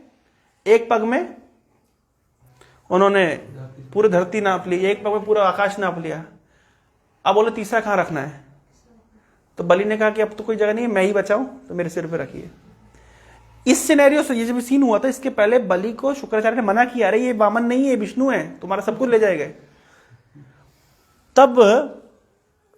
एक पग में उन्होंने पूरी धरती नाप ली, एक पग में पूरा आकाश नाप लिया। अब बोले तीसरा कहां रखना है? तो बलि ने कहा कि अब तो कोई जगह नहीं है, मैं ही बचाऊं, तो मेरे सिर पे रखिए। इस सिनेरियो से ये जब सीन हुआ था, इसके पहले बलि को शुक्राचार्य ने मना किया, अरे ये वामन नहीं है, विष्णु है, तुम्हारा सब कुछ ले जाएगा। तब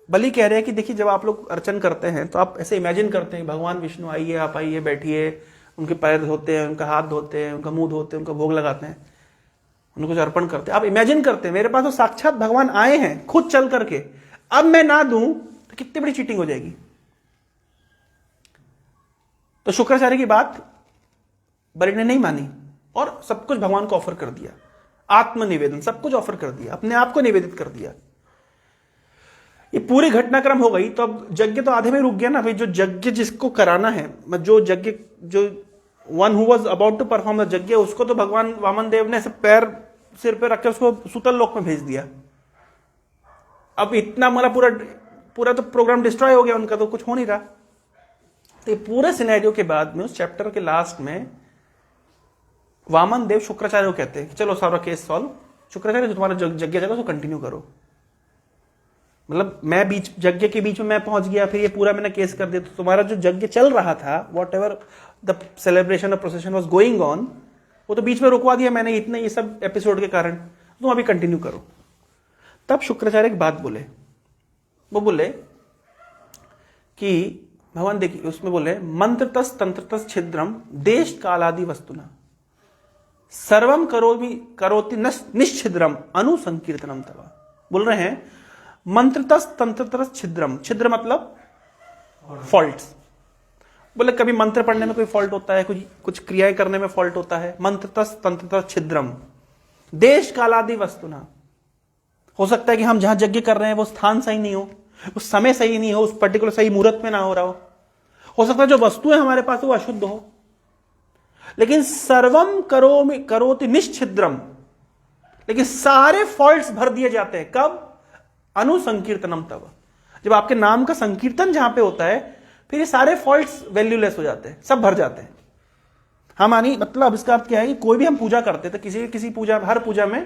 बलि कह रहे हैं कि देखिए, जब आप लोग अर्चन करते हैं तो आप ऐसे इमेजिन करते हैं भगवान विष्णु आइए, आप आइए, बैठिए, उनके पैर धोते हैं, उनका हाथ धोते हैं, उनका मुंह धोते हैं, उनका भोग लगाते हैं, उनको कुछ अर्पण करते हैं। आप इमेजिन करते हैं मेरे पास तो साक्षात भगवान आए हैं खुद चल करके, अब मैं ना दूं तो कितनी बड़ी चीटिंग हो जाएगी। तो शुक्राचार्य की बात बलि ने नहीं मानी और सब कुछ भगवान को ऑफर कर दिया। आत्मनिवेदन, सब कुछ ऑफर कर दिया, अपने आप को निवेदित कर दिया। ये पूरी घटनाक्रम हो गई। तो अब यज्ञ तो आधे में रुक गया ना भाई। जो यज्ञ जिसको कराना है, जो यज्ञ, जो one who was about to perform the yajna, उसको तो भगवान वामन देव ने सब पैर सिर पे रख के उसको सुतल लोक में भेज दिया। अब इतना मतलब पूरा तो प्रोग्राम डिस्ट्रॉय हो गया उनका, तो कुछ हो नहीं रहा। तो ये पूरे सिनेरियो के बाद में उस चैप्टर के लास्ट में वामन देव शुक्राचार्य को कहते हैं कि चलो सारा केस सॉल्व, शुक्राचार्य जो तुम्हारा यज्ञ जाएगा उसको कंटिन्यू करो। मतलब मैं यज्ञ के बीच में मैं पहुंच गया, फिर ये पूरा मैंने केस कर दिया, तो तुम्हारा जो यज्ञ चल रहा था, whatever the celebration of procession was going on, वो तो बीच में रुकवा दिया मैंने इतने ये सब एपिसोड के कारण, तुम अभी कंटिन्यू करो। तब शुक्राचार्य एक बात बोले, वो बोले कि भगवान देखिए, उसमें बोले मंत्रतस तंत्रतस छिद्रम देश कालादि वस्तुना सर्वम करोति निश्छिद्रम अनुसंकीर्तनम तवा। बोल रहे हैं मंत्रतस तंत्रतस छिद्रम, छिद्र मतलब फॉल्ट्स। बोले कभी मंत्र पढ़ने में कोई फॉल्ट होता है, कुछ क्रियाएं करने में फॉल्ट होता है। मंत्रतस तंत्रतस छिद्रम देश कालादि वस्तुना। हो सकता है कि हम जहां यज्ञ कर रहे हैं वो स्थान सही नहीं हो, उस समय सही नहीं हो, उस पर्टिकुलर सही मुहूर्त में ना हो रहा हो सकता है जो वस्तुएं हमारे पास वो अशुद्ध हो। लेकिन सर्वम करोति निश्छिद्रम, लेकिन सारे फॉल्ट्स भर दिए जाते हैं। कब? अनुसंकीर्तनम तब, जब आपके नाम का संकीर्तन जहां पे होता है, फिर ये सारे फॉल्ट्स वैल्यूलेस हो जाते हैं, सब भर जाते हैं। हम मतलब इसका अर्थ क्या है कि कोई भी हम पूजा करते तो किसी पूजा, हर पूजा में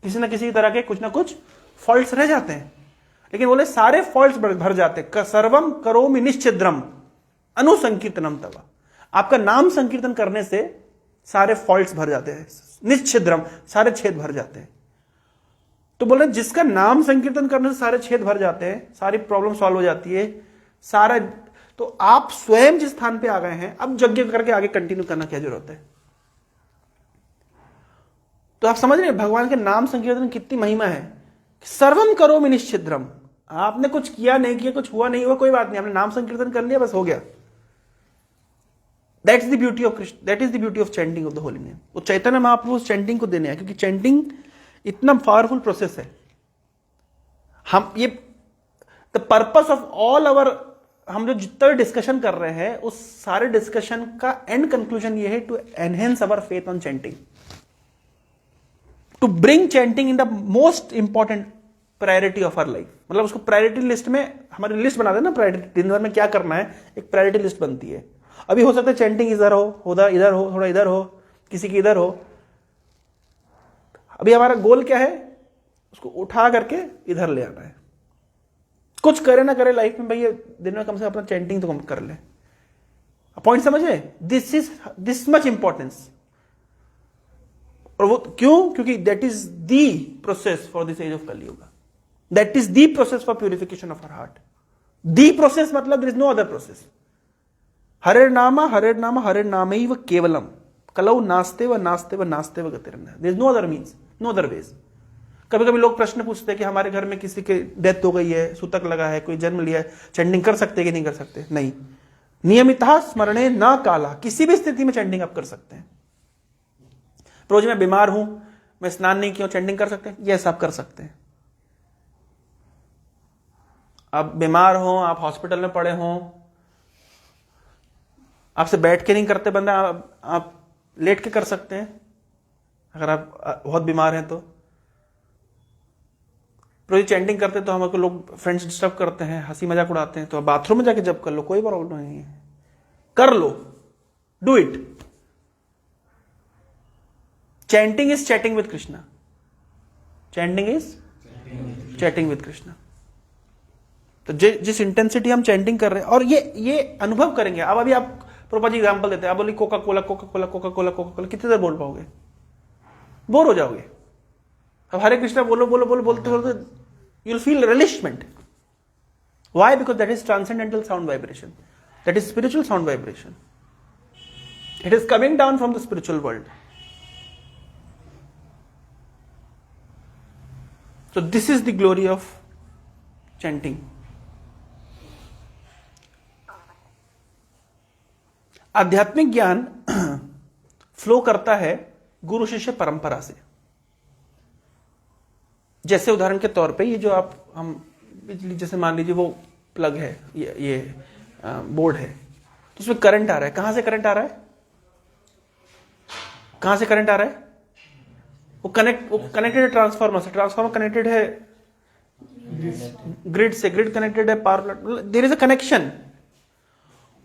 किसी न किसी तरह के कुछ ना कुछ फॉल्ट्स रह जाते हैं, लेकिन बोले सारे फॉल्ट्स भर जाते हैं। सर्वम करोमि निश्चिद्रम अनुसंकीर्तनम तवा, आपका नाम संकीर्तन करने से सारे फॉल्ट्स भर जाते हैं, निश्चिद्रम सारे छेद भर जाते हैं। तो बोल रहे जिसका नाम संकीर्तन करने से सारे छेद भर जाते हैं, सारी प्रॉब्लम सॉल्व हो जाती है, सारा। तो आप स्वयं जिस स्थान पे आ गए हैं, अब यज्ञ करके आगे कंटिन्यू करना क्या जरूरत है? तो आप समझ रहे हैं भगवान के नाम संकीर्तन की कितनी महिमा है। सर्वम करोमि निश्चिद्रम, आपने कुछ किया नहीं किया, कुछ हुआ नहीं हुआ, कोई बात नहीं, आपने नाम संकीर्तन कर लिया, बस हो गया। That's the beauty of Krishna, that is the beauty of chanting of the holy name. वो चैतन्य महाप्रभु उस चैंटिंग को देने हैं, क्योंकि चैंटिंग इतना पावरफुल प्रोसेस है। हम ये the purpose of all our, हम जो जितना भी डिस्कशन कर रहे हैं, उस सारे डिस्कशन का एंड कंक्लूजन ये है to enhance our faith on chanting, to bring chanting in the most important priority of our life. मतलब उसको प्रायोरिटी लिस्ट में, हमारी लिस्ट बना देना, प्रायोरिटी दिन भर में क्या करना है, एक प्रायोरिटी लिस्ट बनती है। अभी हो सकता है चैंटिंग इधर हो, इधर हो, थोड़ा इधर हो, किसी की इधर हो। अभी हमारा गोल क्या है, उसको उठा करके इधर ले आना है। कुछ करे ना करे लाइफ में, भैया दिन में कम से कम अपना चैंटिंग तो कम कर ले। पॉइंट समझे? This much importance. और वो क्यों? क्योंकि that is the process for this age of Kaliyuga, that is the process for purification of our heart. The process मतलब there is no other process. हरे नाम हरे नामैव केवलम कलौ नास्ते व गतिर्न, there is no other means, no other ways. कभी कभी लोग प्रश्न पूछते हैं कि हमारे घर में किसी के डेथ हो गई है, सूतक लगा है, कोई जन्म लिया है, चैंटिंग कर सकते कि नहीं कर सकते? नहीं, नियमितः स्मरणे न काला, किसी भी स्थिति में चैंटिंग आप कर सकते हैं। रोज मैं बीमार हूं, मैं स्नान नहीं किया, चैंटिंग कर सकते हैं? यस, आप कर सकते हैं। आप बीमार हो, आप हॉस्पिटल में पड़े हो, आपसे बैठ के नहीं करते बंदा, आप लेट के कर सकते हैं अगर आप बहुत बीमार हैं तो। रोज चैंटिंग करते तो हमको लोग फ्रेंड्स डिस्टर्ब करते हैं, हंसी मजाक उड़ाते हैं, तो आप बाथरूम में जाके जब कर लो, कोई प्रॉब्लम नहीं है, कर लो, do it. Chanting is chatting with Krishna, chanting is chatting with Krishna. तो जिस इंटेंसिटी हम चैंटिंग कर रहे हैं, और ये अनुभव करेंगे। अब अभी आप प्रभुपाद जी एग्जांपल देते हैं, आप बोली Coca Cola Coca Cola Coca Cola Coca Cola, कितनी देर बोल पाओगे? बोर हो जाओगे। अब हरे कृष्णा बोलो बोलो बोलो बोलते बोलते you will feel relishment. Why? Because that is transcendental sound vibration, that is spiritual sound vibration, it is coming down from the spiritual world. So this is the glory of chanting. आध्यात्मिक ज्ञान flow करता है गुरु शिष्य परंपरा से। जैसे उदाहरण के तौर पे ये जो हम बिजली, जैसे मान लीजिए वो प्लग है, ये बोर्ड है, तो उसमें करंट आ रहा है। कहां से करंट आ रहा है? कहां से करंट आ रहा है? वो कनेक्टेड है ट्रांसफार्मर से, ट्रांसफार्मर कनेक्टेड है ग्रिड से, ग्रिड कनेक्टेड है power plant, there is a connection.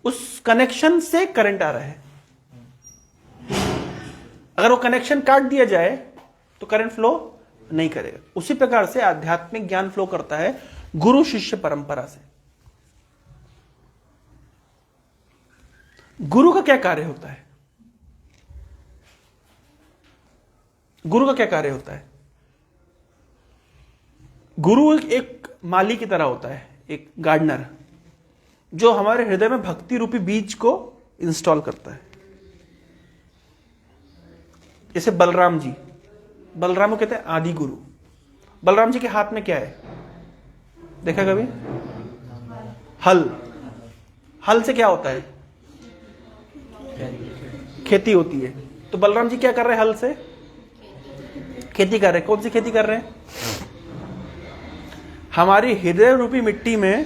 उस कनेक्शन से करंट आ रहा है। अगर वो कनेक्शन काट दिया जाए तो करंट फ्लो नहीं करेगा। उसी प्रकार से आध्यात्मिक ज्ञान फ्लो करता है गुरु शिष्य परंपरा से। गुरु का क्या कार्य होता है? गुरु का क्या कार्य होता है? गुरु एक माली की तरह होता है, एक गार्डनर, जो हमारे हृदय में भक्ति रूपी बीज को इंस्टॉल करता है। जैसे बलराम जी, बलराम को कहते हैं आदि गुरु। बलराम जी के हाथ में क्या है? देखा कभी? हल। हल से क्या होता है? खेती होती है। तो बलराम जी क्या कर रहे हैं? हल से खेती कर रहे हैं। कौन सी खेती कर रहे हैं? हमारी हृदय रूपी मिट्टी में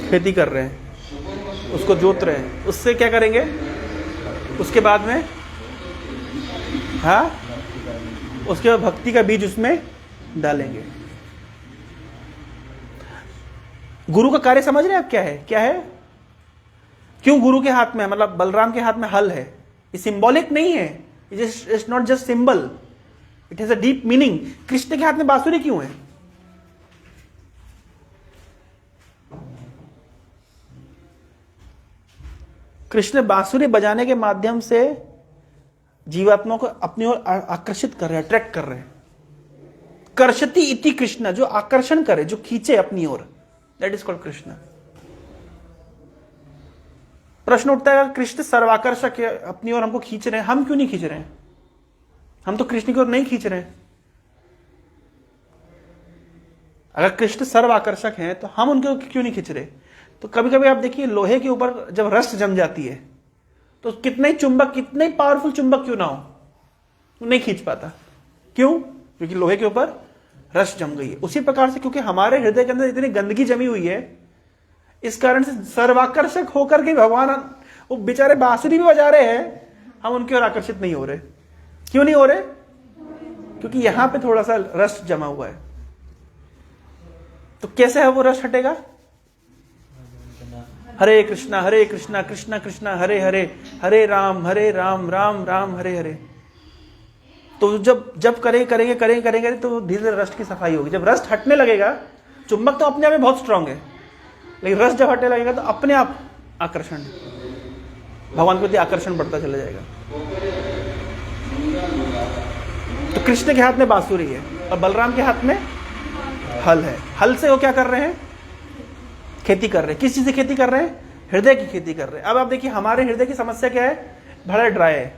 खेती कर रहे हैं, उसको जोत रहे हैं। उससे क्या करेंगे? उसके बाद में उसके बाद भक्ति का बीज उसमें डालेंगे। गुरु का कार्य समझ रहे हैं आप? क्या है? क्या है? क्यों गुरु के हाथ में, मतलब बलराम के हाथ में हल है? ये सिंबॉलिक नहीं है, it's not just symbol, it has a deep meaning. Krishna के हाथ में बांसुरी क्यों है? कृष्ण बांसुरी बजाने के माध्यम से जीवात्मा को अपनी ओर आकर्षित कर रहे हैं, अट्रैक्ट कर रहे हैं। कर्षति इति कृष्ण, जो आकर्षण करे, जो खींचे अपनी ओर, दैट इज कॉल्ड कृष्ण। प्रश्न उठता है, कृष्ण सर्वाकर्षक है, अपनी ओर हमको खींच रहे हैं, हम क्यों नहीं खींच रहे हैं? हम तो कृष्ण की ओर नहीं खींच रहे हैं। अगर कृष्ण सर्व आकर्षक हैं तो हम उनके ओर क्यों नहीं खींच रहे? तो कभी कभी आप देखिए, लोहे के ऊपर जब रस्ट जम जाती है तो कितने चुंबक, कितने पावरफुल चुंबक क्यों ना हो, वो नहीं खींच पाता। क्यों? क्योंकि लोहे के ऊपर रस्ट जम गई है। उसी प्रकार से क्योंकि हमारे हृदय के अंदर इतनी गंदगी जमी हुई है, इस कारण से सर्वाकर्षक होकर के भगवान, वो बेचारे बांसुरी भी बजा रहे हैं, हम उनकी ओर आकर्षित नहीं हो रहे। क्यों नहीं हो रहे? क्योंकि यहां पे थोड़ा सा रस्ट जमा हुआ है। तो कैसे है वो रस्ट हटेगा? हरे कृष्णा कृष्णा कृष्णा हरे हरे, हरे राम राम राम हरे हरे। तो जब करेंगे तो धीरे धीरे रस्ट की सफाई होगी। जब रस्ट हटने लगेगा, चुंबक तो अपने आप में बहुत स्ट्रांग है, लेकिन रस्ट जब हटने लगेगा तो अपने आप आकर्षण, भगवान के प्रति आकर्षण बढ़ता चला जाएगा। तो कृष्ण के हाथ में बांसुरी है और बलराम के हाथ में हल है। हल से वो क्या कर रहे हैं? खेती कर रहे हैं। किस चीज से खेती कर रहे हैं? हृदय की खेती कर रहे हैं। अब आप देखिए, हमारे हृदय की समस्या क्या है? बड़ा ड्राई है।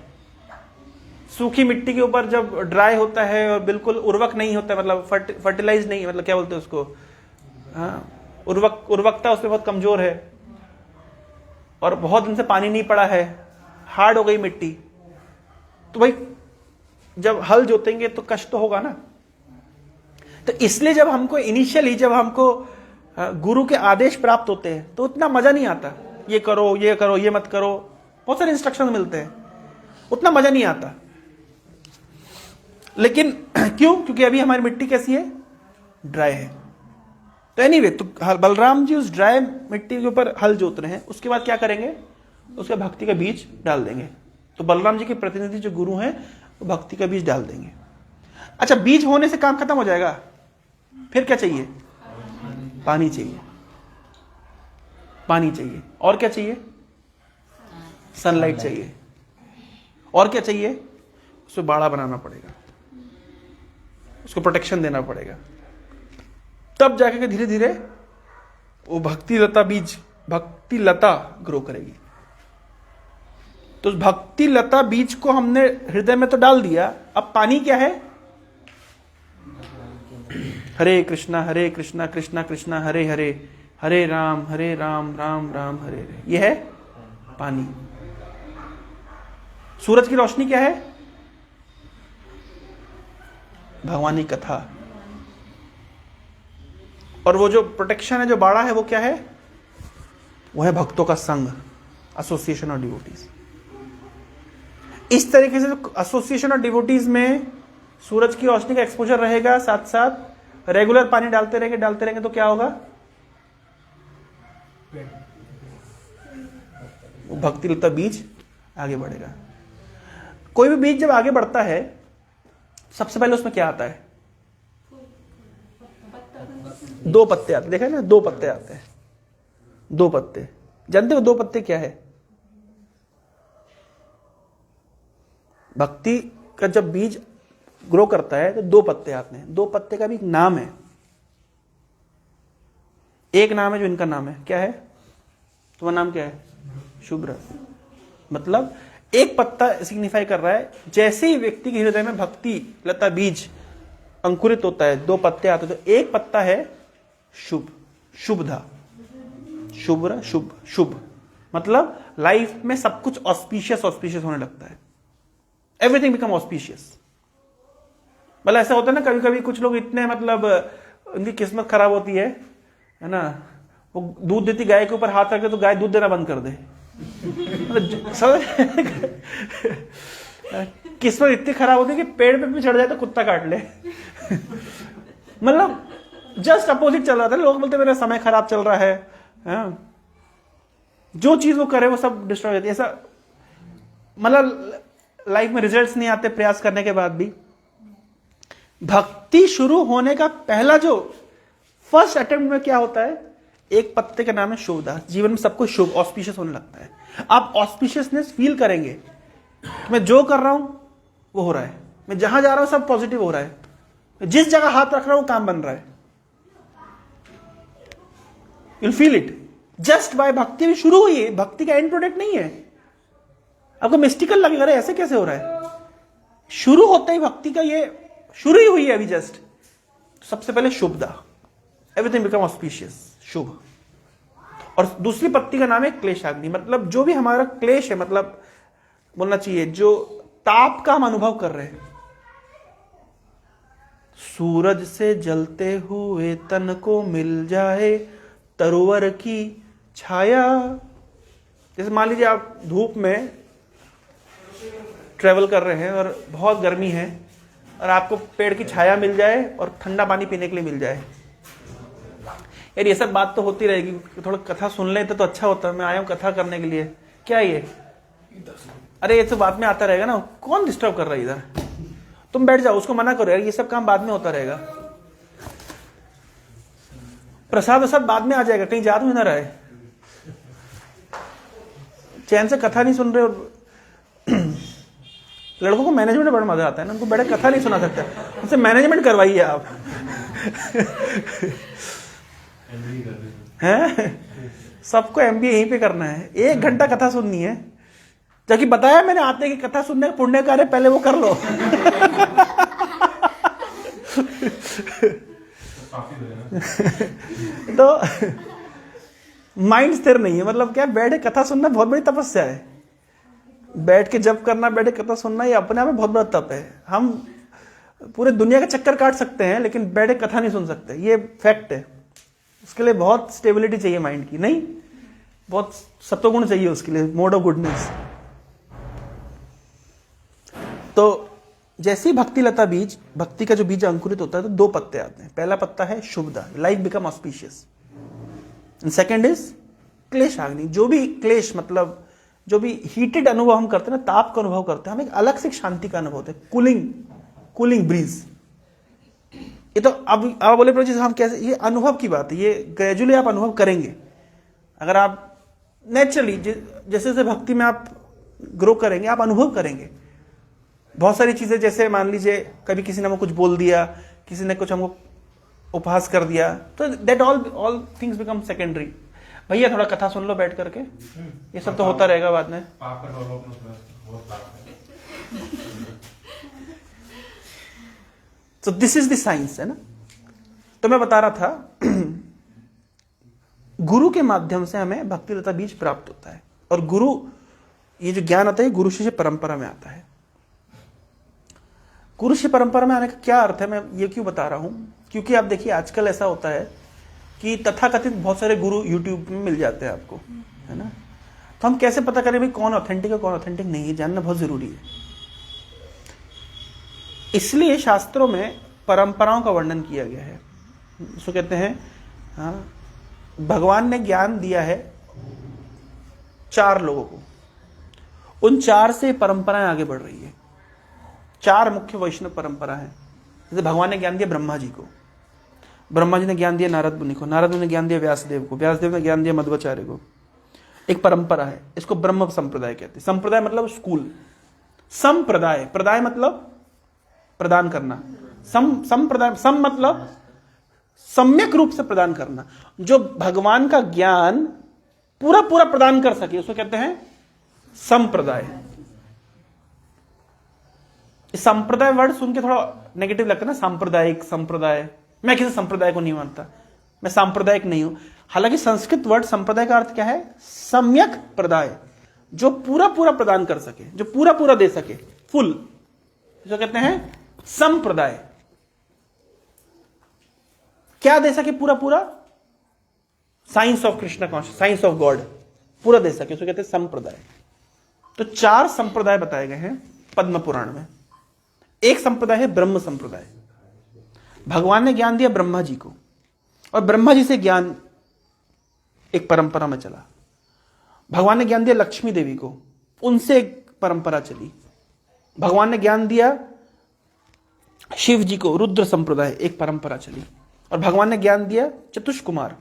सूखी मिट्टी के ऊपर जब ड्राई होता है और बिल्कुल उर्वरक नहीं होता, मतलब फर्टिलाइज नहीं, मतलब क्या बोलते हैं उसको, हाँ, उर्वरकता उसमें बहुत कमजोर है और बहुत दिन से पानी नहीं पड़ा है, हार्ड हो गई मिट्टी, तो भाई जब हल जोतेंगे तो कष्ट तो होगा ना। तो इसलिए जब हमको इनिशियली, जब हमको गुरु के आदेश प्राप्त होते हैं तो उतना मजा नहीं आता। ये करो, ये करो, ये मत करो, बहुत सारे इंस्ट्रक्शन मिलते हैं, उतना मजा नहीं आता। लेकिन क्यों? क्योंकि अभी हमारी मिट्टी कैसी है? ड्राई है। तो एनीवे, तो बलराम जी उस ड्राई मिट्टी के ऊपर हल जोत रहे हैं। उसके बाद क्या करेंगे? उसके भक्ति का बीज डाल देंगे। तो बलराम जी के प्रतिनिधि जो गुरु हैं, वो भक्ति का बीज डाल देंगे। अच्छा, बीज होने से काम खत्म हो जाएगा, फिर क्या चाहिए? पानी चाहिए। पानी चाहिए। और क्या चाहिए? सनलाइट चाहिए। और क्या चाहिए? उसको बाड़ा बनाना पड़ेगा, उसको प्रोटेक्शन देना पड़ेगा, तब जाके धीरे धीरे वो भक्ति लता ग्रो करेगी। तो भक्ति लता बीज को हमने हृदय में तो डाल दिया, अब पानी क्या है? हरे कृष्णा कृष्णा कृष्णा हरे हरे, हरे राम राम राम हरे हरे। यह है पानी। सूरज की रोशनी क्या है? भगवानी कथा। और वो जो प्रोटेक्शन है, जो बाड़ा है, वो क्या है? वो है भक्तों का संग, एसोसिएशन ऑफ डिवोटीज। इस तरीके से एसोसिएशन ऑफ डिवोटीज में सूरज की रोशनी का एक्सपोजर रहेगा, साथ साथ रेगुलर पानी डालते रहेंगे तो क्या होगा? वो भक्ति लता बीज आगे बढ़ेगा। कोई भी बीज जब आगे बढ़ता है, सबसे पहले उसमें क्या आता है? 2 पत्ते आते, देखा है ना, 2 पत्ते आते हैं। 2 पत्ते, जानते हो 2 पत्ते क्या है? भक्ति का जब बीज ग्रो करता है तो 2 पत्ते आते हैं। 2 पत्ते का भी एक नाम है। एक नाम है जो इनका नाम है, क्या है? तुम्हारा नाम क्या है? शुभ्र। मतलब एक पत्ता सिग्निफाई कर रहा है, जैसे ही व्यक्ति के हृदय में भक्ति लता बीज अंकुरित होता है, 2 पत्ते आते हैं, तो एक पत्ता है शुभ, शुभधा, शुभ्र, शुभ, शुभ। मतलब लाइफ में सब कुछ ऑस्पिशियस होने लगता है। Everything become auspicious. मतलब ऐसा होता है ना, कभी कभी कुछ लोग इतने, मतलब उनकी किस्मत खराब होती है ना, वो दूध देती गाय के ऊपर हाथ रखे तो गाय दूध देना बंद कर दे। मतलब किस्मत इतनी खराब होती है कि पेड़ पे भी चढ़ जाए तो कुत्ता काट ले। मतलब जस्ट अपोजिट चल रहा था। लोग बोलते मेरा समय खराब चल रहा है, जो चीज वो करे वो सब डिस्ट्रॉय होती है। ऐसा मतलब लाइफ में रिजल्ट्स नहीं आते प्रयास करने के बाद भी। भक्ति शुरू होने का पहला जो फर्स्ट अटेम्प्ट में क्या होता है? एक पत्ते का नाम है शुभदा। जीवन में सब कुछ शुभ, ऑस्पिशियस होने लगता है। आप ऑस्पिशियसनेस फील करेंगे, मैं जो कर रहा हूं वो हो रहा है। मैं जहां जा रहा हूं सब पॉजिटिव हो रहा है। जिस जगह हाथ रख रहा हूं काम बन रहा है। You'll feel it. Just by भक्ति भी शुरू हुई है, भक्ति का एंड प्रोडक्ट नहीं है। आपको मिस्टिकल लगेगा, अरे ऐसे कैसे हो रहा है? शुरू होता ही भक्ति का ये शुरू ही हुई है अभी जस्ट। सबसे पहले शुभदा, एवरीथिंग बिकम ऑस्पिशियस, शुभ। और दूसरी पत्ती का नाम है क्लेशाग्नि, मतलब जो भी हमारा क्लेश है, मतलब बोलना चाहिए जो ताप का हम अनुभव कर रहे हैं। सूरज से जलते हुए तन को मिल जाए तरोवर की छाया। जैसे मान लीजिए आप धूप में ट्रेवल कर रहे हैं और बहुत गर्मी है और आपको पेड़ की छाया मिल जाए और ठंडा पानी पीने के लिए मिल जाए। यार ये सब बात तो होती रहेगी, थोड़ा कथा सुन लेते तो अच्छा होता। मैं आया हूं कथा करने के लिए, क्या ये अरे ये तो बाद में आता रहेगा ना, कौन डिस्टर्ब कर रहा है इधर? तुम बैठ जाओ, उसको मना करो यार, ये सब काम बाद में होता रहेगा। प्रसाद वसाद बाद में आ जाएगा, कहीं जा तो ना रहे। चैन से कथा नहीं सुन रहे। और लड़कों को मैनेजमेंट में बड़ा मजा आता है ना, उनको बड़े कथा नहीं सुना सकते, उनसे मैनेजमेंट करवाइए आप। हैं सबको एमबीए यहीं पे करना है, 1 घंटा कथा सुननी है। जबकि बताया मैंने आते की कथा सुनने का पुण्य कार्य पहले वो कर लो। तो माइंड स्थिर नहीं है, मतलब क्या, बैठे कथा सुनना बहुत बड़ी तपस्या है। बैठ के जप करना, बैठे कथा सुनना, ये अपने आप में बहुत बड़ा तप है। हम पूरे दुनिया का चक्कर काट सकते हैं लेकिन बैठे कथा नहीं सुन सकते, ये फैक्ट है। उसके लिए बहुत स्टेबिलिटी चाहिए माइंड की, नहीं बहुत सत्वगुण चाहिए उसके लिए, मोड ऑफ गुडनेस। तो जैसी भक्ति लता बीज, भक्ति का जो बीज अंकुरित होता है तो 2 पत्ते आते हैं। पहला पत्ता है शुभदा, life become auspicious. Second is क्लेशाग्नि, जो भी क्लेश मतलब जो भी हीटेड अनुभव हम करते हैं ना, ताप का अनुभव करते हैं, हम एक अलग से शांति का अनुभव होता है, कूलिंग ब्रीज। ये तो अब आप बोले प्रभु जी हम कैसे, ये अनुभव की बात है, ये ग्रेजुअली आप अनुभव करेंगे। अगर आप नेचुरली जैसे जैसे भक्ति में आप ग्रो करेंगे, आप अनुभव करेंगे बहुत सारी चीजें। जैसे मान लीजिए कभी किसी ने हमको कुछ बोल दिया, किसी ने कुछ हमको उपहास कर दिया, तो that all things become secondary. भैया थोड़ा कथा सुन लो बैठ करके, ये सब तो होता रहेगा बाद में। पाप का बहुत पाप है। तो दिस इज द साइंस, है ना। तो मैं बता रहा था गुरु के माध्यम से हमें भक्ति लता बीज प्राप्त होता है। और गुरु, ये जो ज्ञान आता है गुरु शिष्य परंपरा में आता है। गुरु शिष्य परंपरा में आने का क्या अर्थ है, मैं ये क्यों बता रहा हूं, क्योंकि आप देखिए आजकल ऐसा होता है कि तथाकथित बहुत सारे गुरु यूट्यूब में मिल जाते हैं आपको, है ना। तो हम कैसे पता करें भाई कौन ऑथेंटिक है कौन ऑथेंटिक नहीं है, जानना बहुत जरूरी है। इसलिए शास्त्रों में परंपराओं का वर्णन किया गया है। उसको कहते हैं, हाँ, भगवान ने ज्ञान दिया है 4 लोगों को, उन 4 से परंपराएं आगे बढ़ रही है। 4 मुख्य वैष्णव परंपरा है। जैसे भगवान ने ज्ञान दिया ब्रह्मा जी को, ब्रह्मा जी ने ज्ञान दिया नारद मुनि को, नारद मुनि ने ज्ञान दिया व्यासदेव को, व्यासदेव ने ज्ञान दिया मध्वाचार्य को। एक परंपरा है, इसको ब्रह्म संप्रदाय कहते हैं। संप्रदाय मतलब स्कूल, संप्रदाय, प्रदाय मतलब प्रदान करना, संप्रदाय, सम मतलब सम्यक रूप से प्रदान करना, जो भगवान का ज्ञान पूरा पूरा प्रदान कर सके, उसको कहते हैं संप्रदाय। संप्रदाय वर्ड सुन के थोड़ा नेगेटिव लगता है ना, सांप्रदायिक, संप्रदाय। मैं किसी संप्रदाय को नहीं मानता, मैं सांप्रदायिक नहीं हूं। हालांकि संस्कृत वर्ड संप्रदाय का अर्थ क्या है, सम्यक प्रदाय, जो पूरा पूरा प्रदान कर सके, जो पूरा पूरा दे सके, फुल, जो कहते हैं संप्रदाय। क्या दे सके पूरा पूरा, science of Krishna conscious, science of God पूरा दे सके, उसको कहते हैं संप्रदाय। तो 4 संप्रदाय बताए गए हैं पद्म पुराण में। एक संप्रदाय है ब्रह्म संप्रदाय। भगवान ने ज्ञान दिया ब्रह्मा जी को, और ब्रह्मा जी से ज्ञान एक परंपरा में चला। भगवान ने ज्ञान दिया लक्ष्मी देवी को, उनसे एक परंपरा चली। भगवान ने ज्ञान दिया शिव जी को, रुद्र संप्रदाय, एक परंपरा चली। और भगवान ने ज्ञान दिया चतुष्कुमार,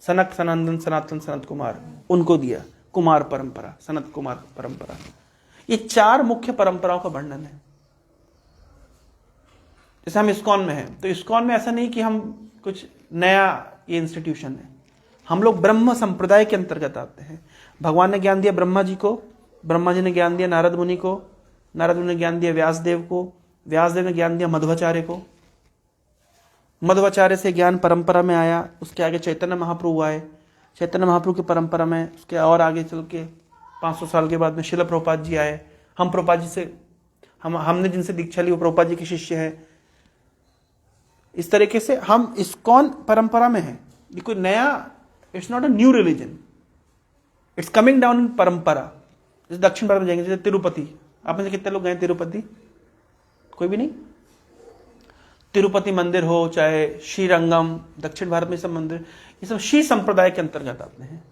सनक, सनंदन, सनातन, सनत कुमार, उनको दिया कुमार परंपरा, सनत कुमार परंपरा। ये 4 मुख्य परंपराओं का वर्णन है। जैसे हम इस्कॉन में हैं, तो इस्कॉन में ऐसा नहीं कि हम कुछ नया ये इंस्टीट्यूशन है, हम लोग ब्रह्म संप्रदाय के अंतर्गत आते हैं। भगवान ने ज्ञान दिया ब्रह्मा जी को, ब्रह्मा जी ने ज्ञान दिया नारद मुनि को, नारद मुनि ने ज्ञान दिया व्यासदेव को, व्यासदेव ने ज्ञान दिया मध्वाचार्य को, मध्वाचार्य से ज्ञान परंपरा में आया, उसके आगे चैतन्य महाप्रभु आए, चैतन्य महाप्रभु की परंपरा में उसके और आगे चल के 500 साल के बाद में शिला प्रभुपाद जी आए। हम प्रभुपाद जी से हमने जिनसे दीक्षा ली वो प्रभुपाद जी के शिष्य हैं। इस तरीके से हम इस्कॉन परंपरा में हैं। ये कोई नया, it's not a new religion, it's coming down इन परंपरा। जैसे दक्षिण भारत में जाएंगे, जैसे तिरुपति, आप में से कितने लोग गए तिरुपति? कोई भी नहीं? तिरुपति मंदिर हो चाहे श्रीरंगम, दक्षिण भारत में सब मंदिर, ये सब श्री संप्रदाय के अंतर्गत आते हैं।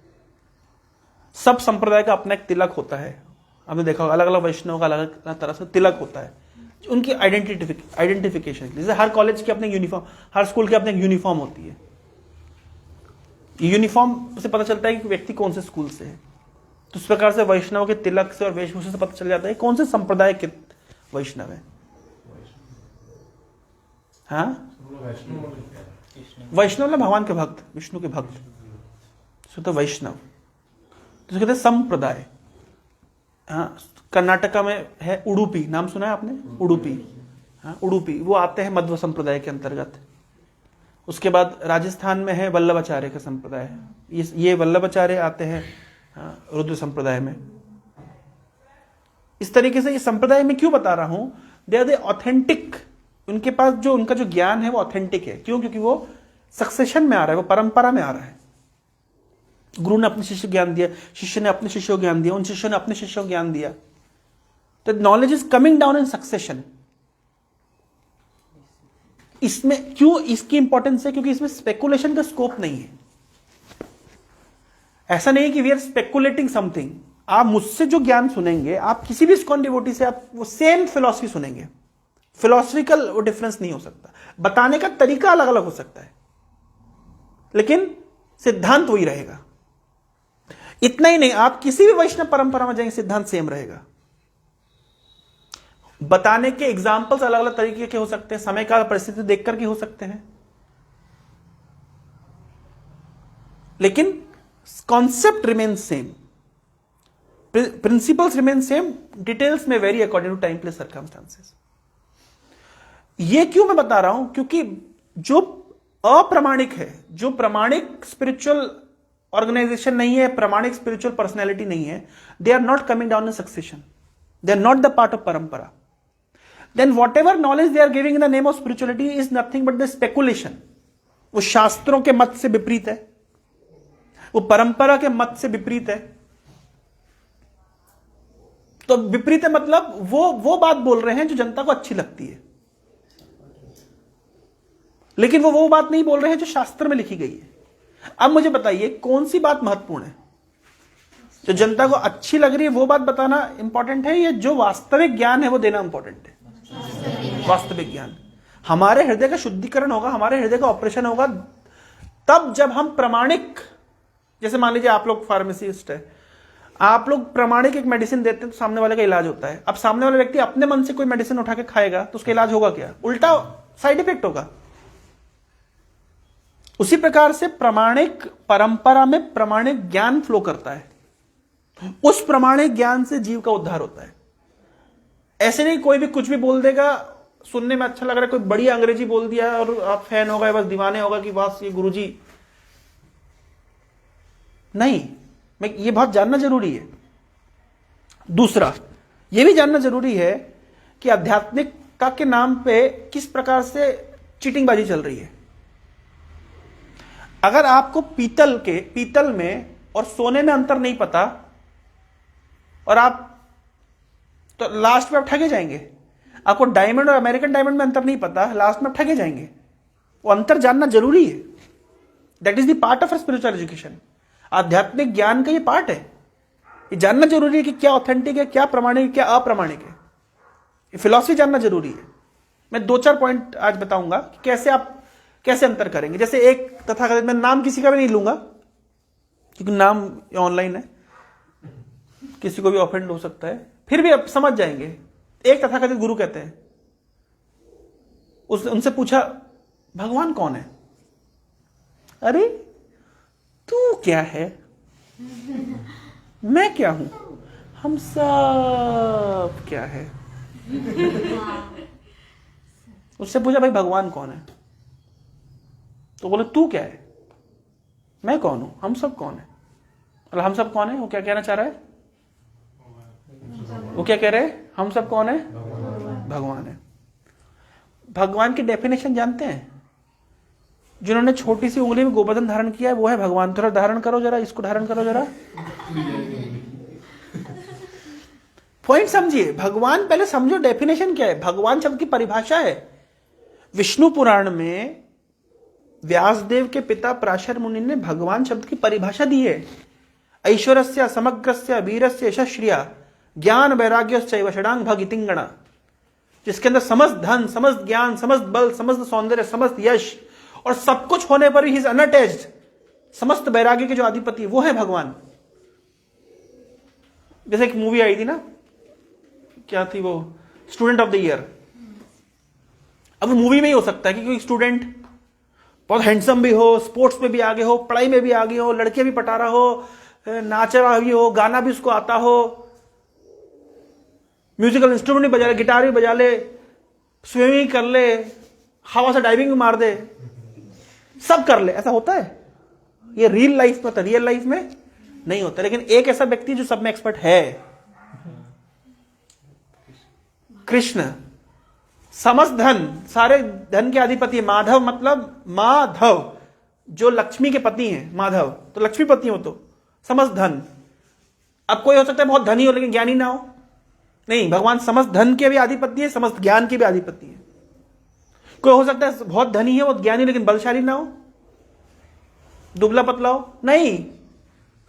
सब संप्रदाय का अपना एक तिलक होता है, आपने देखा होगा, अलग अलग वैष्णव का अलग अलग तरह से तिलक होता है, उनकी आइडेंटिफिकेशन। जैसे हर कॉलेज की अपनी यूनिफॉर्म, हर स्कूल की अपनी एक यूनिफॉर्म होती है। यूनिफॉर्म से पता चलता है कि व्यक्ति कौन से स्कूल से है। तो इस प्रकार से वैष्णव के तिलक से और वेशभूषा से पता चल जाता है कौन से संप्रदाय के वैष्णव है। हाँ, वैष्णव ना भगवान के भक्त, विष्णु के भक्त, तो वैष्णव तो कहते हैं संप्रदाय। हाँ, कर्नाटका में है उडुपी, नाम सुना है आपने? उडुपी, हाँ उडुपी, वो आते हैं मध्व संप्रदाय के अंतर्गत। उसके बाद राजस्थान में है वल्लभाचार्य का संप्रदाय, ये वल्लभाचार्य आते हैं हाँ, रुद्र संप्रदाय में। इस तरीके से ये संप्रदाय में क्यों बता रहा हूं, दे आर द ऑथेंटिक, उनके पास जो उनका जो ज्ञान है वो ऑथेंटिक है। क्यों? क्योंकि वो सक्सेशन में आ रहा है, वो परंपरा में आ रहा है। गुरु ने अपने शिष्य ज्ञान दिया, शिष्य ने अपने शिष्यों को ज्ञान दिया, उन शिष्यों ने अपने शिष्यों को ज्ञान दिया। तो knowledge is coming down in succession. इसमें क्यों इसकी इंपॉर्टेंस है? क्योंकि इसमें स्पेकुलेशन का स्कोप नहीं है। ऐसा नहीं है कि वी आर स्पेकुलेटिंग समथिंग। आप मुझसे जो ज्ञान सुनेंगे, आप किसी भी इस्कॉन डिवोटी से आप वो सेम फिलॉसफी सुनेंगे। फिलॉसफिकल वो डिफरेंस नहीं हो सकता, बताने का तरीका अलग अलग हो सकता है, लेकिन सिद्धांत वही रहेगा। इतना ही नहीं, आप किसी भी वैष्णव परंपरा में जाएंगे, सिद्धांत सेम रहेगा। बताने के एग्जाम्पल्स अलग अलग तरीके के हो सकते हैं, समय का परिस्थिति देख करके हो सकते हैं, लेकिन concept remain same, principles remain same, details में vary according to time place circumstances. ये क्यों मैं बता रहा हूं? क्योंकि जो अप्रामाणिक है, जो प्रामाणिक स्पिरिचुअल ऑर्गेनाइजेशन नहीं है, प्रामाणिक स्पिरिचुअल पर्सनैलिटी नहीं है, they are not coming down in succession, they are not the part of परंपरा। Then whatever knowledge they are giving in the name of spirituality is nothing but the speculation. वो शास्त्रों के मत से विपरीत है, वो परंपरा के मत से विपरीत है। तो विपरीत है मतलब वो बात बोल रहे हैं जो जनता को अच्छी लगती है, लेकिन वो बात नहीं बोल रहे हैं जो शास्त्र में लिखी गई है। अब मुझे बताइए कौन सी बात महत्वपूर्ण है? जो जनता को अच्छी लग रही है वो बात बताना इंपॉर्टेंट है, या जो वास्तविक ज्ञान है वो देना इंपॉर्टेंट है? वास्तविक ज्ञान। हमारे हृदय का शुद्धिकरण होगा, हमारे हृदय का ऑपरेशन होगा तब जब हम प्रामाणिक, जैसे मान लीजिए आप लोग फार्मेसिस्ट है, आप लोग प्रामाणिक एक मेडिसिन देते हैं तो सामने वाले का इलाज होता है। अब सामने वाला व्यक्ति अपने मन से कोई मेडिसिन उठा के खाएगा तो उसका इलाज होगा क्या? उल्टा साइड इफेक्ट होगा। उसी प्रकार से प्रामाणिक परंपरा में प्रामाणिक ज्ञान फ्लो करता है, उस प्रामाणिक ज्ञान से जीव का उद्धार होता है। ऐसे नहीं कोई भी कुछ भी बोल देगा, सुनने में अच्छा लग रहा है, कोई बड़ी अंग्रेजी बोल दिया और आप फैन हो गए, बस दीवाने होगा कि बस ये गुरुजी। नहीं, मैं ये बहुत जानना जरूरी है। दूसरा ये भी जानना जरूरी है कि आध्यात्मिकता के नाम पे किस प्रकार से चीटिंगबाजी चल रही है। अगर आपको पीतल में और सोने में अंतर नहीं पता और आप तो लास्ट में आप ठगे जाएंगे। आपको डायमंड और अमेरिकन डायमंड में अंतर नहीं पता, लास्ट में आप ठगे जाएंगे। वो अंतर जानना जरूरी है। That is the part of spiritual education. आध्यात्मिक ज्ञान का ये पार्ट है। ये जानना जरूरी है कि क्या ऑथेंटिक है, क्या प्रमाणिक है, क्या अप्रामाणिक है। ये फिलॉसफी जानना जरूरी है। मैं 2-4 पॉइंट आज बताऊंगा कि कैसे आप कैसे अंतर करेंगे। जैसे एक तथाकथित, मैं नाम किसी का भी नहीं लूंगा क्योंकि नाम ऑनलाइन है, किसी को भी ऑफेंड हो सकता है, फिर भी आप समझ जाएंगे। एक तथाकथित गुरु कहते हैं, उनसे पूछा भगवान कौन है? अरे तू क्या है, मैं क्या हूं, हम सब क्या है। उससे पूछा भाई भगवान कौन है? तो बोले तू क्या है, मैं कौन हूं, हम सब कौन है। मतलब हम सब कौन है, वो क्या कहना चाह रहा है? वो क्या कह रहे हैं? हम सब कौन है? भगवान है। भगवान की डेफिनेशन जानते हैं? जिन्होंने छोटी सी उंगली में गोवर्धन धारण किया है वो है भगवान। थोड़ा धारण करो जरा, इसको धारण करो जरा। पॉइंट समझिए, भगवान पहले समझो डेफिनेशन क्या है। भगवान शब्द की परिभाषा है, विष्णु पुराण में व्यासदेव के पिता पराशर मुनि ने भगवान शब्द की परिभाषा दी है। ऐश्वर्यस्य समग्रस्य वीरस्य यशश्रिया ज्ञान वैराग्यश्चैव षडांग भगितिंगणा, जिसके अंदर समस्त धन, समस्त ज्ञान, समस्त बल, समस्त सौंदर्य, समस्त यश और सब कुछ होने पर भी ही इज अनअटैच्ड, समस्त वैराग्य के जो अधिपति वो है भगवान। जैसे एक मूवी आई थी ना, क्या थी वो, स्टूडेंट ऑफ द ईयर। अब मूवी में ही हो सकता है कि कोई स्टूडेंट बहुत हैंडसम भी हो, स्पोर्ट्स में भी आगे हो, पढ़ाई में भी आगे हो, लड़के भी पटा रहा हो, नाच रहा भी हो, गाना भी उसको आता हो, म्यूजिकल इंस्ट्रूमेंट भी बजा ले, गिटार भी बजा ले, स्विमिंग कर ले, हवा से डाइविंग भी मार दे, सब कर ले। ऐसा होता है? ये रियल लाइफ में होता है, रियल लाइफ में नहीं होता। लेकिन एक ऐसा व्यक्ति जो सब में एक्सपर्ट है, कृष्ण। समस्त धन, सारे धन के अधिपति। माधव मतलब माधव, जो लक्ष्मी के पति हैं, माधव तो लक्ष्मीपति हो, तो समस्त धन। अब कोई हो सकता है बहुत धनी हो लेकिन ज्ञानी ना हो, नहीं, भगवान समस्त धन के भी अधिपति है, समस्त ज्ञान के भी अधिपति है। कोई हो सकता है बहुत धनी है, बहुत ज्ञानी, लेकिन बलशाली ना हो, दुबला पतला हो, नहीं,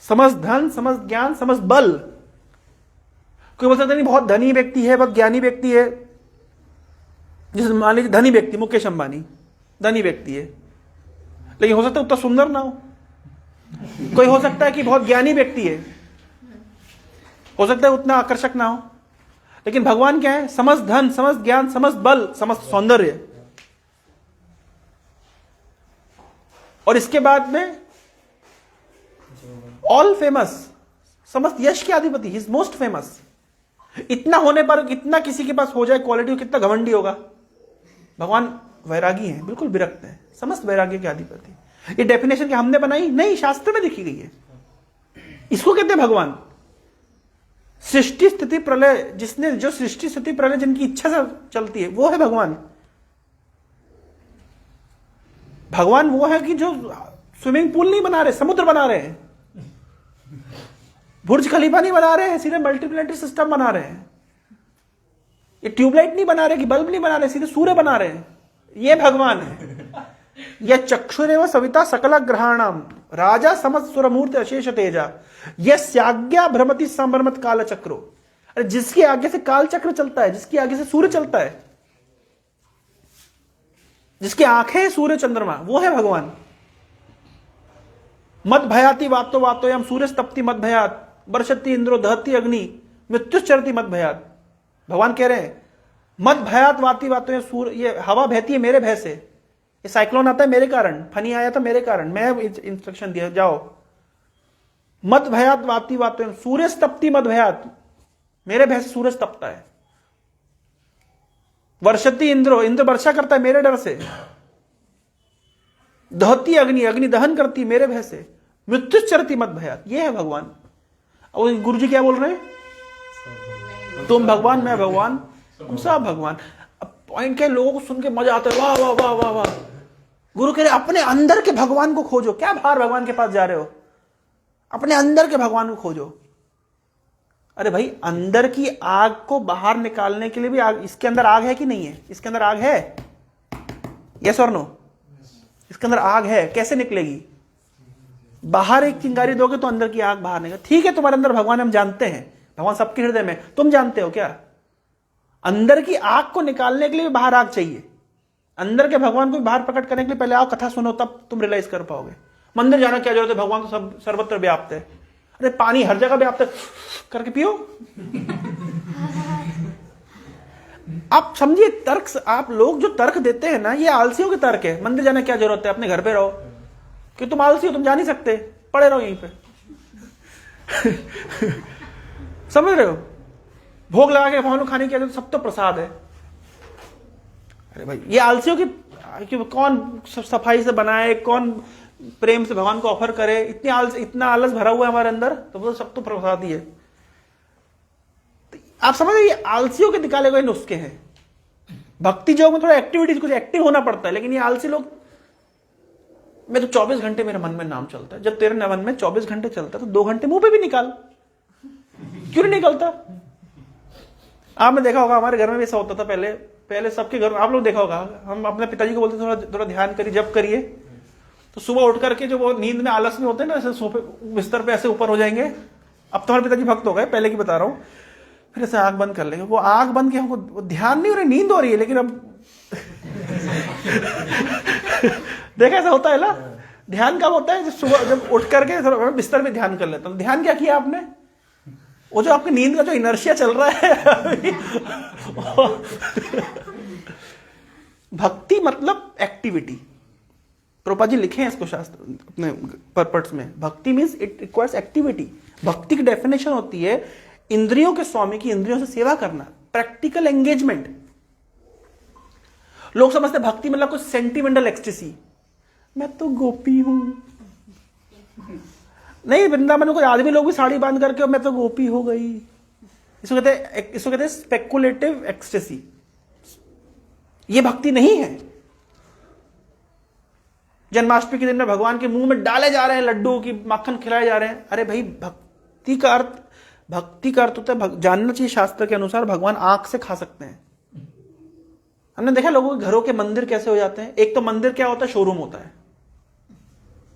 समस्त धन, समस्त ज्ञान, समस्त बल। कोई बोल सकता नहीं बहुत धनी व्यक्ति है, बहुत ज्ञानी व्यक्ति है, जिस मान लीजिए धनी व्यक्ति मुकेश अंबानी धनी व्यक्ति है, लेकिन हो सकता है उतना सुंदर ना हो। कोई हो सकता है कि बहुत ज्ञानी व्यक्ति है, हो सकता है उतना आकर्षक ना हो। लेकिन भगवान क्या है? समस्त धन, समस्त ज्ञान, समस्त बल, समस्त सौंदर्य। और इसके बाद में ऑल फेमस, समस्त यश के अधिपति, ही इज मोस्ट फेमस। इतना होने पर, इतना किसी के पास हो जाए क्वालिटी, कितना घमंडी होगा। भगवान वैरागी हैं, बिल्कुल विरक्त हैं, समस्त वैराग्य के अधिपति। ये डेफिनेशन क्या हमने बनाई? नहीं, शास्त्र में लिखी गई है। इसको कहते हैं भगवान। सृष्टि स्थिति प्रलय, जिसने, जो सृष्टि स्थिति प्रलय जिनकी इच्छा से चलती है, वो है भगवान। भगवान वो है कि जो स्विमिंग पूल नहीं बना रहे, समुद्र बना रहे हैं, बुर्ज खलीफा नहीं बना रहे हैं, सीधे मल्टीप्लेनेटरी सिस्टम बना रहे हैं। ये ट्यूबलाइट नहीं बना रहे, कि बल्ब नहीं बना रहे, सीधे सूर्य बना रहे हैं। ये भगवान है। यह चक्षुरेव सविता सकल ग्रहाणाम राजा समस्त सुरमूर्ति अशेष तेजा यह स्याज्ञा भ्रमति संभ्रमत काल चक्रो। अरे जिसकी आगे से काल चक्र चलता है, जिसकी आगे से सूर्य चलता है, जिसकी आंखें सूर्य चंद्रमा, वो है भगवान। मद भयाति वातो वातो यम सूर्य तप्ति मद भयात वर्षति इंद्रो दहति अग्नि मृत्युश्चरति मद भयात। भगवान कह रहे हैं मद भयात वाती वातो, सूर्य, ये हवा बहती है मेरे भय से, ये साइक्लोन आता है मेरे कारण, फनी आया था मेरे कारण, मैं इंस्ट्रक्शन दिया जाओ। मद भयात वाती वातो सूर्य तप्ति मद भयात, मेरे भय से सूरज तपता है। वर्षति इंद्रो, इंद्र वर्षा करता है मेरे डर से। दहती अग्नि, अग्नि दहन करती मेरे भय से। मृत्युश्चरति मद भयात, ये है भगवान। और गुरु जी क्या बोल रहे हैं? तुम भगवान, मैं भगवान, हम सब भगवान। अब पॉइंट क्या, लोगों को सुन के मजा आता है, वाह वाह वाह वाह वाह। गुरु कह रहे अपने अंदर के भगवान को खोजो। क्या बाहर भगवान के पास जा रहे हो? अपने अंदर के भगवान को खोजो। अरे भाई, अंदर की आग को बाहर निकालने के लिए भी आग, इसके अंदर आग है कि नहीं है? इसके अंदर आग है, यस और नो? इसके अंदर आग है, कैसे निकलेगी? बाहर एक चिंगारी दोगे तो अंदर की आग बाहर निकले। ठीक है, तुम्हारे अंदर भगवान हम जानते हैं, भगवान सबके हृदय में, तुम जानते हो क्या? अंदर की आग को निकालने के लिए बाहर आग चाहिए। अंदर के भगवान को बाहर प्रकट करने के लिए पहले आओ कथा सुनो, तब तुम रियलाइज कर पाओगे। मंदिर जाना क्या जरूरत है? भगवान तो सब सर्वत्र व्याप्त है। अरे पानी हर जगह व्याप्त है, करके पियो। आप समझिए तर्क, आप लोग जो तर्क देते हैं ना, ये आलसियों के तर्क है। मंदिर जाने क्या जरूरत है, अपने घर पे रहो। कि तुम आलसी हो, तुम जा नहीं सकते, पड़े रहो यहीं पे। समझ रहे हो? भोग लगा के भगवान को खाने की, सब तो प्रसाद है। अरे भाई ये आलसियों की, कौन सफाई से बनाए, कौन प्रेम से भगवान को ऑफर करे, इतना आलस भरा हुआ है हमारे अंदर, तो वो सब तो प्रसाद ही है। तो आप समझ रहे, ये आलसियों के निकाले गए नुस्खे हैं। भक्ति योग में थोड़ा एक्टिविटीज, कुछ एक्टिव होना पड़ता है, लेकिन ये आलसी लोग, मैं तो 24 घंटे मेरे मन में नाम चलता है। जब तेरे मन में 24 घंटे चलता है तो 2 घंटे मुंह पे भी निकाल, क्यों नहीं निकलता? आपने देखा होगा हमारे घर में भी ऐसा होता था पहले सबके घर, आप लोग देखा होगा, हम अपने पिताजी को बोलते थोड़ा ध्यान करिए, जब करिए, तो सुबह उठ करके जो वो नींद में आलस में होते हैं ना, ऐसे सोफे बिस्तर पे ऐसे ऊपर हो जाएंगे। अब तो हमारे पिताजी भक्त हो गए, पहले की बता रहा हूं। फिर ऐसे आंख बंद कर लेंगे, वो आंख बंद के हमको ध्यान नहीं हो रही, नींद हो रही है, लेकिन अब देखा ऐसा होता है ना। ध्यान कब होता है? जब सुबह जब उठ करके थोड़ा बिस्तर में ध्यान कर लेता हूं। ध्यान क्या किया आपने? वो जो आपकी नींद का जो इनर्शिया चल रहा है भक्ति मतलब एक्टिविटी। प्रभुपाद जी लिखे हैं इसको शास्त्र अपने पर्पट्स में, भक्ति मीन्स इट रिक्वायर्स एक्टिविटी। भक्ति की डेफिनेशन होती है इंद्रियों के स्वामी की इंद्रियों से सेवा करना, प्रैक्टिकल एंगेजमेंट। लोग समझते भक्ति मतलब कुछ सेंटिमेंटल एक्सटेसी, मैं तो गोपी हूं। नहीं, वृंदावन में कोई आदमी लोग भी साड़ी बांध करके मैं तो गोपी हो गई, इसको कहते हैं स्पेकुलेटिव एक्सटेसी। ये भक्ति नहीं है। जन्माष्टमी के दिन में भगवान के मुंह में डाले जा रहे हैं लड्डू की, माखन खिलाए जा रहे हैं। अरे भाई, भक्ति का अर्थ होता है, जानना चाहिए शास्त्र के अनुसार, भगवान आंख से खा सकते हैं। हमने देखा लोगों के घरों के मंदिर कैसे हो जाते हैं। एक तो मंदिर क्या होता है, शोरूम होता है,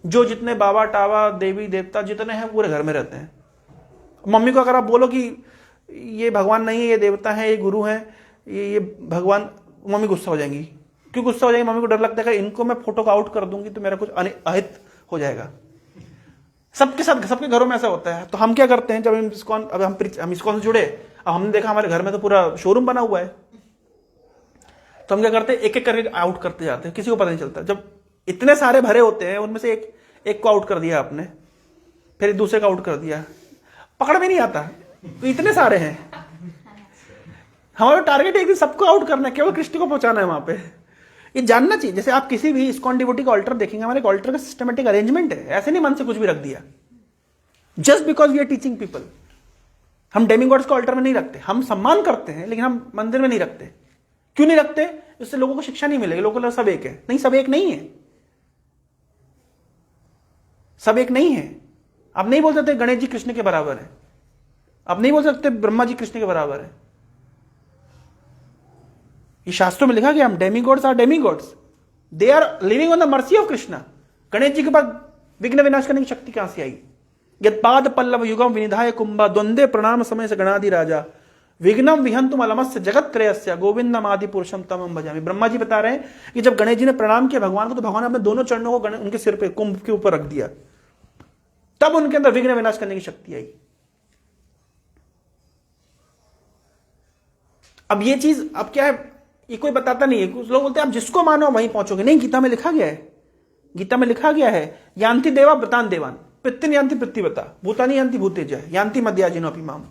जो जितने बाबा टावा देवी देवता जितने हैं पूरे घर में रहते हैं। मम्मी को अगर आप बोलो कि ये भगवान नहीं है, ये देवता है, ये गुरु है, ये भगवान, मम्मी गुस्सा हो जाएंगी। क्यों गुस्सा हो जाएगी? मम्मी को डर लगता है कि इनको मैं फोटो को आउट कर दूंगी तो मेरा कुछ अहित हो जाएगा। सबके साथ, सबके घरों में ऐसा होता है। तो हम क्या करते हैं, जब हम इस्कॉन से जुड़े, अब हमने देखा हमारे घर में तो पूरा शोरूम बना हुआ है, तो हम क्या करते हैं, एक एक करके आउट करते जाते हैं, किसी को पता नहीं चलता। जब इतने सारे भरे होते हैं, उनमें से एक को आउट कर दिया आपने, फिर दूसरे को आउट कर दिया, पकड़ में नहीं आता, तो इतने सारे हैं। हमारा टारगेट एक दिन सबको आउट करना है, केवल कृष्ण को पहुंचाना है वहां पे। ये जानना चाहिए। जैसे आप किसी भी इस्कॉन डिवोटी का ऑल्टर देखेंगे, हमारे ऑल्टर का सिस्टमेटिक अरेंजमेंट है, ऐसे नहीं मन से कुछ भी रख दिया just because we are teaching people. हम डेमिगॉड्स को ऑल्टर में नहीं रखते, हम सम्मान करते हैं, लेकिन हम मंदिर में नहीं रखते। क्यों नहीं रखते? इससे लोगों को शिक्षा नहीं मिलेगी, लोगों को सब एक है। नहीं, सब एक नहीं है, सब एक नहीं है। आप नहीं बोल सकते गणेश जी कृष्ण के बराबर है, आप नहीं बोल सकते ब्रह्मा जी कृष्ण के बराबर है। ये शास्त्रों में लिखा गया, हम demigods are demigods, they are living on the mercy of Krishna. Ganesh ji के पास विघ्न विनाश करने की शक्ति कहां से आई? यत्पाद पल्लव युगम विनिधाय कुंभा द्वंद्वे प्रणाम समय से गणादि राजा विघ्नम विहंतुम अलमस्य जगत त्रयस्य गोविंदम आदि पुरुषम तमम भजामि। ब्रह्मा जी बता रहे हैं कि जब गणेश जी ने प्रणाम किया भगवान को, तो भगवान ने अपने दोनों चरणों को उनके सिर पे, कुंभ के ऊपर रख दिया, तब उनके अंदर विघ्न विनाश करने की शक्ति आई। अब ये चीज अब क्या है, ये कोई बताता नहीं है। कुछ लोग बोलते हैं आप जिसको मानो वहीं पहुंचोगे। नहीं, गीता में लिखा गया है, गीता में लिखा गया है, यान्ति देवा व्रतान देवान पितृन यान्ति पृथ्वीवता भूतानि यान्ति भूतेजय यान्ति मध्याजिनो अपि माम।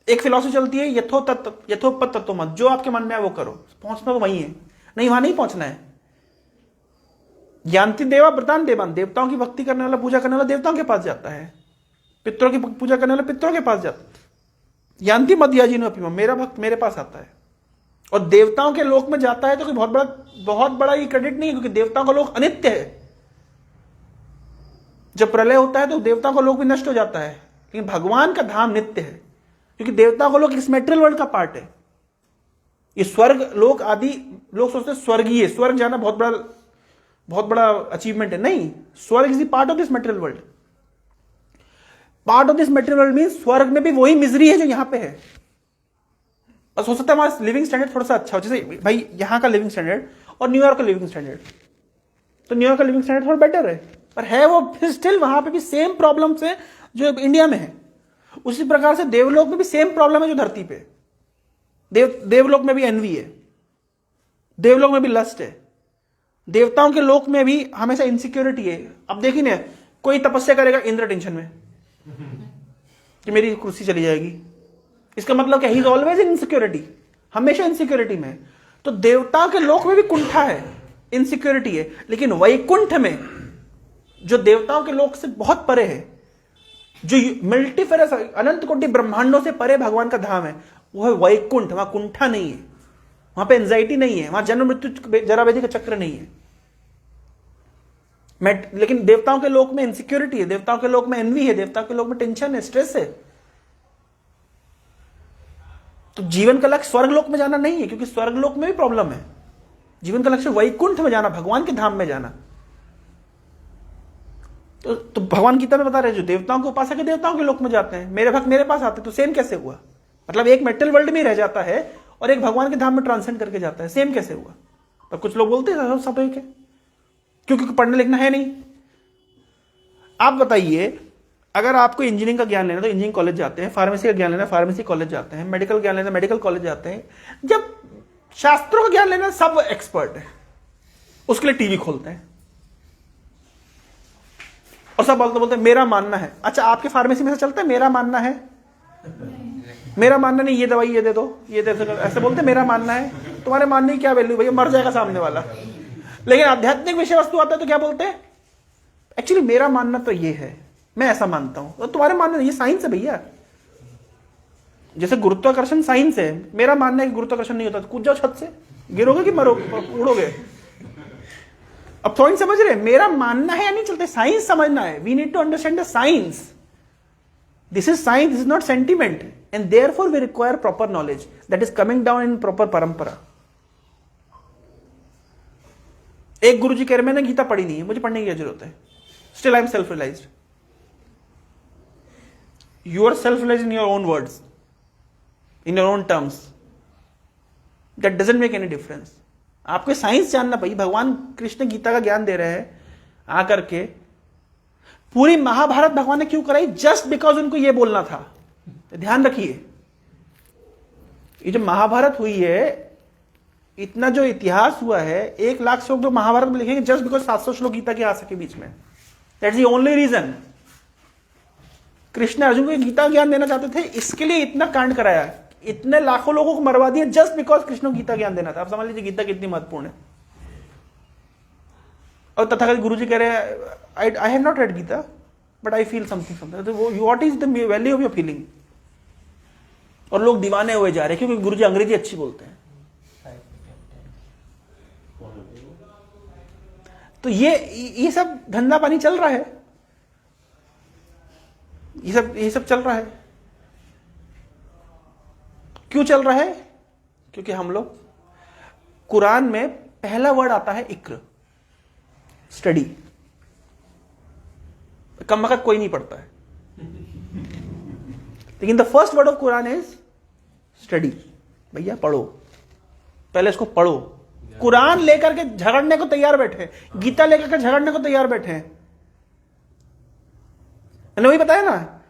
एक फिलॉसफी चलती है यथोपत तत्व मत, जो आपके मन में है वो करो। पहुंचना तो वहीं है, नहीं वहां नहीं पहुंचना है। यान्ति देवा व्रतान देवान, देवताओं की भक्ति करने वाला, पूजा करने वाला देवताओं के पास जाता है, पितरों की पूजा करने वाला पितरों के पास जाता है। यान्ति मध्याजिनो अपि माम, मेरा भक्त मेरे पास आता है। और देवताओं के लोक में जाता है तो कोई बहुत बड़ा ये क्रेडिट नहीं है, क्योंकि देवताओं का लोक अनित्य है। जब प्रलय होता है तो देवताओं का लोक भी नष्ट हो जाता है, लेकिन भगवान का धाम नित्य है, क्योंकि देवताओं का लोक इस मेटेरियल वर्ल्ड का पार्ट है। ये स्वर्ग लोक आदि लोग सोचते हैं स्वर्गीय, स्वर्ग जाना बहुत बड़ा अचीवमेंट है। नहीं, स्वर्ग is the part of this material world. Part of this material world mean स्वर्ग में भी वही मिजरी है जो यहां पे है। बस हो सकता है हमारा लिविंग स्टैंडर्ड थोड़ा सा अच्छा हो, जैसे भाई यहां का लिविंग स्टैंडर्ड और न्यूयॉर्क का लिविंग स्टैंडर्ड, तो न्यूयॉर्क का लिविंग स्टैंडर्ड थोड़ा बेटर है, पर है वो फिर स्टिल वहां पे भी सेम प्रॉब्लम्स है जो इंडिया में है। उसी प्रकार से देवलोक में भी सेम प्रॉब्लम है जो धरती पे। देवलोक में भी एनवी है, देवलोक में भी लस्ट है, देवताओं के लोक में भी हमेशा इनसिक्योरिटी है। अब देखिए ना, कोई तपस्या करेगा इंद्र टेंशन में कि मेरी कुर्सी चली जाएगी, इसका मतलब क्या, he is always in insecurity, हमेशा इनसिक्योरिटी में। तो देवताओं के लोक में भी कुंठा है, इनसिक्योरिटी है, लेकिन वैकुंठ में जो देवताओं के लोक से बहुत परे है, जो मल्टीफेरस अनंत कोटि ब्रह्मांडों से परे भगवान का धाम है, वो है वैकुंठ। वहां कुंठा नहीं है, वहां पे एंजाइटी नहीं है, वहां जन्म मृत्यु जरा व्याधि का चक्र नहीं है। लेकिन देवताओं के लोक में इनसिक्योरिटी है, देवताओं के लोक में एनवी है, देवताओं के लोक में टेंशन है, स्ट्रेस है। तो जीवन का लक्ष्य स्वर्गलोक में जाना नहीं है, क्योंकि स्वर्गलोक में भी प्रॉब्लम है। जीवन का लक्ष्य वैकुंठ में जाना, भगवान के धाम में जाना। तो भगवान गीता में बता रहे, जो देवताओं के उपासक है देवताओं के लोक में जाते हैं, मेरे भक्त मेरे पास आते हैं। तो सेम कैसे हुआ? मतलब एक मेटल वर्ल्ड में रह जाता है और एक भगवान के धाम में ट्रांसेंड करके जाता है, सेम कैसे हुआ? तो कुछ लोग बोलते हैं सब एक है, क्योंकि पढ़ना लिखना है नहीं। आप बताइए, अगर आपको इंजीनियरिंग का ज्ञान लेना तो इंजीनियरिंग कॉलेज जाते हैं, फार्मेसी का ज्ञान लेना फार्मेसी कॉलेज जाते हैं, मेडिकल ज्ञान लेना मेडिकल कॉलेज जाते हैं। जब शास्त्रों का ज्ञान लेना सब एक्सपर्ट है, उसके लिए टीवी खोलते हैं और सब बोलते मेरा मानना है। अच्छा, आपके फार्मेसी में से चलता है मेरा मानना है? मेरा मानना नहीं, ये दवाई ये दे दो, ये दे दो, ऐसे बोलते मेरा मानना है। तुम्हारे मानने की क्या वैल्यू भैया, मर जाएगा सामने वाला। लेकिन आध्यात्मिक विषय वस्तु आता है तो क्या बोलते हैं? एक्चुअली मेरा मानना तो ये है, मैं ऐसा मानता हूं। तो तुम्हारे मानना, ये साइंस है भैया। जैसे गुरुत्वाकर्षण साइंस है, मेरा मानना है कि गुरुत्वाकर्षण नहीं होता, तो कूद जाओ छत से, गिरोगे कि मरोगे, उड़ोगे? अब पॉइंट समझ रहे? मेरा मानना है या नहीं चलते, साइंस समझना है। We need to understand the science. This is science, this is not sentiment, and therefore we require proper knowledge that is coming down in proper parampara. एक गुरुजी कह रहे मैंने गीता पढ़ी नहीं है, मुझे पढ़ने की क्या जरूरत है? Still I am self realised. You are self-realized in your own words, in your own terms. That doesn't make any difference. आपको साइंस जानना पड़ी। भगवान कृष्ण गीता का ज्ञान दे रहे हैं आकर के। पूरी महाभारत भगवान ने क्यों कराई? जस्ट बिकॉज उनको यह बोलना था। ध्यान रखिए, ये जो महाभारत हुई है, इतना जो इतिहास हुआ है, 1 लाख श्लोक जो महाभारत में लिखेंगे जस्ट बिकॉज 700 श्लोक गीता के आ सके बीच में। That's the only reason. Krishna Arjun को गीता ज्ञान देना चाहते थे, इसके लिए इतना कांड कराया, इतने लाखों लोगों को मरवा दिया जस्ट बिकॉज कृष्ण को गीता ज्ञान देना था। आप समझ लीजिए गीता कितनी महत्वपूर्ण है। और तथागत गुरुजी कह रहे हैं I have not read Gita but I feel something. What is the value of your feeling? और लोग दीवाने हुए जा रहे हैं क्योंकि गुरुजी अंग्रेजी अच्छी बोलते हैं। तो ये सब धंधा पानी चल रहा है, ये सब चल रहा है। क्यों चल रहा है? क्योंकि हम लोग, कुरान में पहला वर्ड आता है इक्र, स्टडी। कम वक्त कोई नहीं पढ़ता है, लेकिन the first word of Quran is study. भैया पढ़ो, पहले इसको पढ़ो। कुरान लेकर के झगड़ने को तैयार बैठे, गीता लेकर के झगड़ने को तैयार बैठे हैं। मैंने वही बताया ना,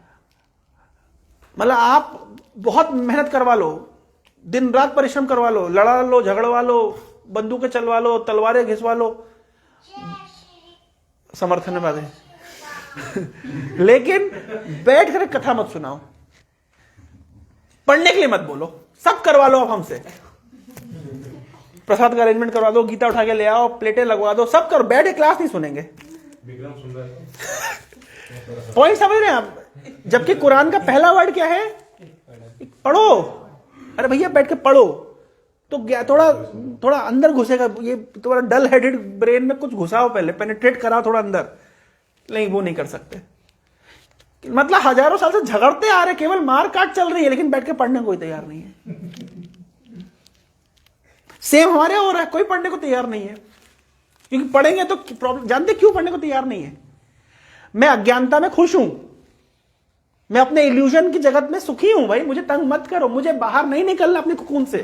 मतलब आप बहुत मेहनत करवा लो, दिन रात परिश्रम करवा लो, लड़ा लो, झगड़वा लो, बंदूकें चलवा लो, तलवारें घिसवा लो, समर्थन में बातें लेकिन बैठ कर कथा मत सुनाओ, पढ़ने के लिए मत बोलो। सब करवा लो आप हमसे, प्रसाद का अरेंजमेंट करवा दो, गीता उठा के ले आओ, प्लेटें लगवा दो, सब करो, बैठ के क्लास नहीं सुनेंगे। पॉइंट समझ रहे हैं आप? जबकि कुरान का पहला वर्ड क्या है? पढ़ो। अरे भैया बैठ के पढ़ो तो थोड़ा अंदर घुसेगा। ये तुम्हारा डल हेडेड ब्रेन में कुछ घुसाओ, पहले पेनिट्रेट कराओ थोड़ा अंदर। नहीं, वो नहीं कर सकते। मतलब हजारों साल से झगड़ते आ रहे, केवल मार काट चल रही है, लेकिन बैठ के पढ़ने को कोई तैयार नहीं है। सेम हमारे हो रहा है, कोई पढ़ने को तैयार नहीं है। क्योंकि पढ़ेंगे तो प्रॉब्लम, जानते क्यों पढ़ने को तैयार नहीं है? मैं अज्ञानता में खुश हूं, मैं अपने इल्यूजन की जगत में सुखी हूं। भाई मुझे तंग मत करो, मुझे बाहर नहीं निकलना अपने कुकून से।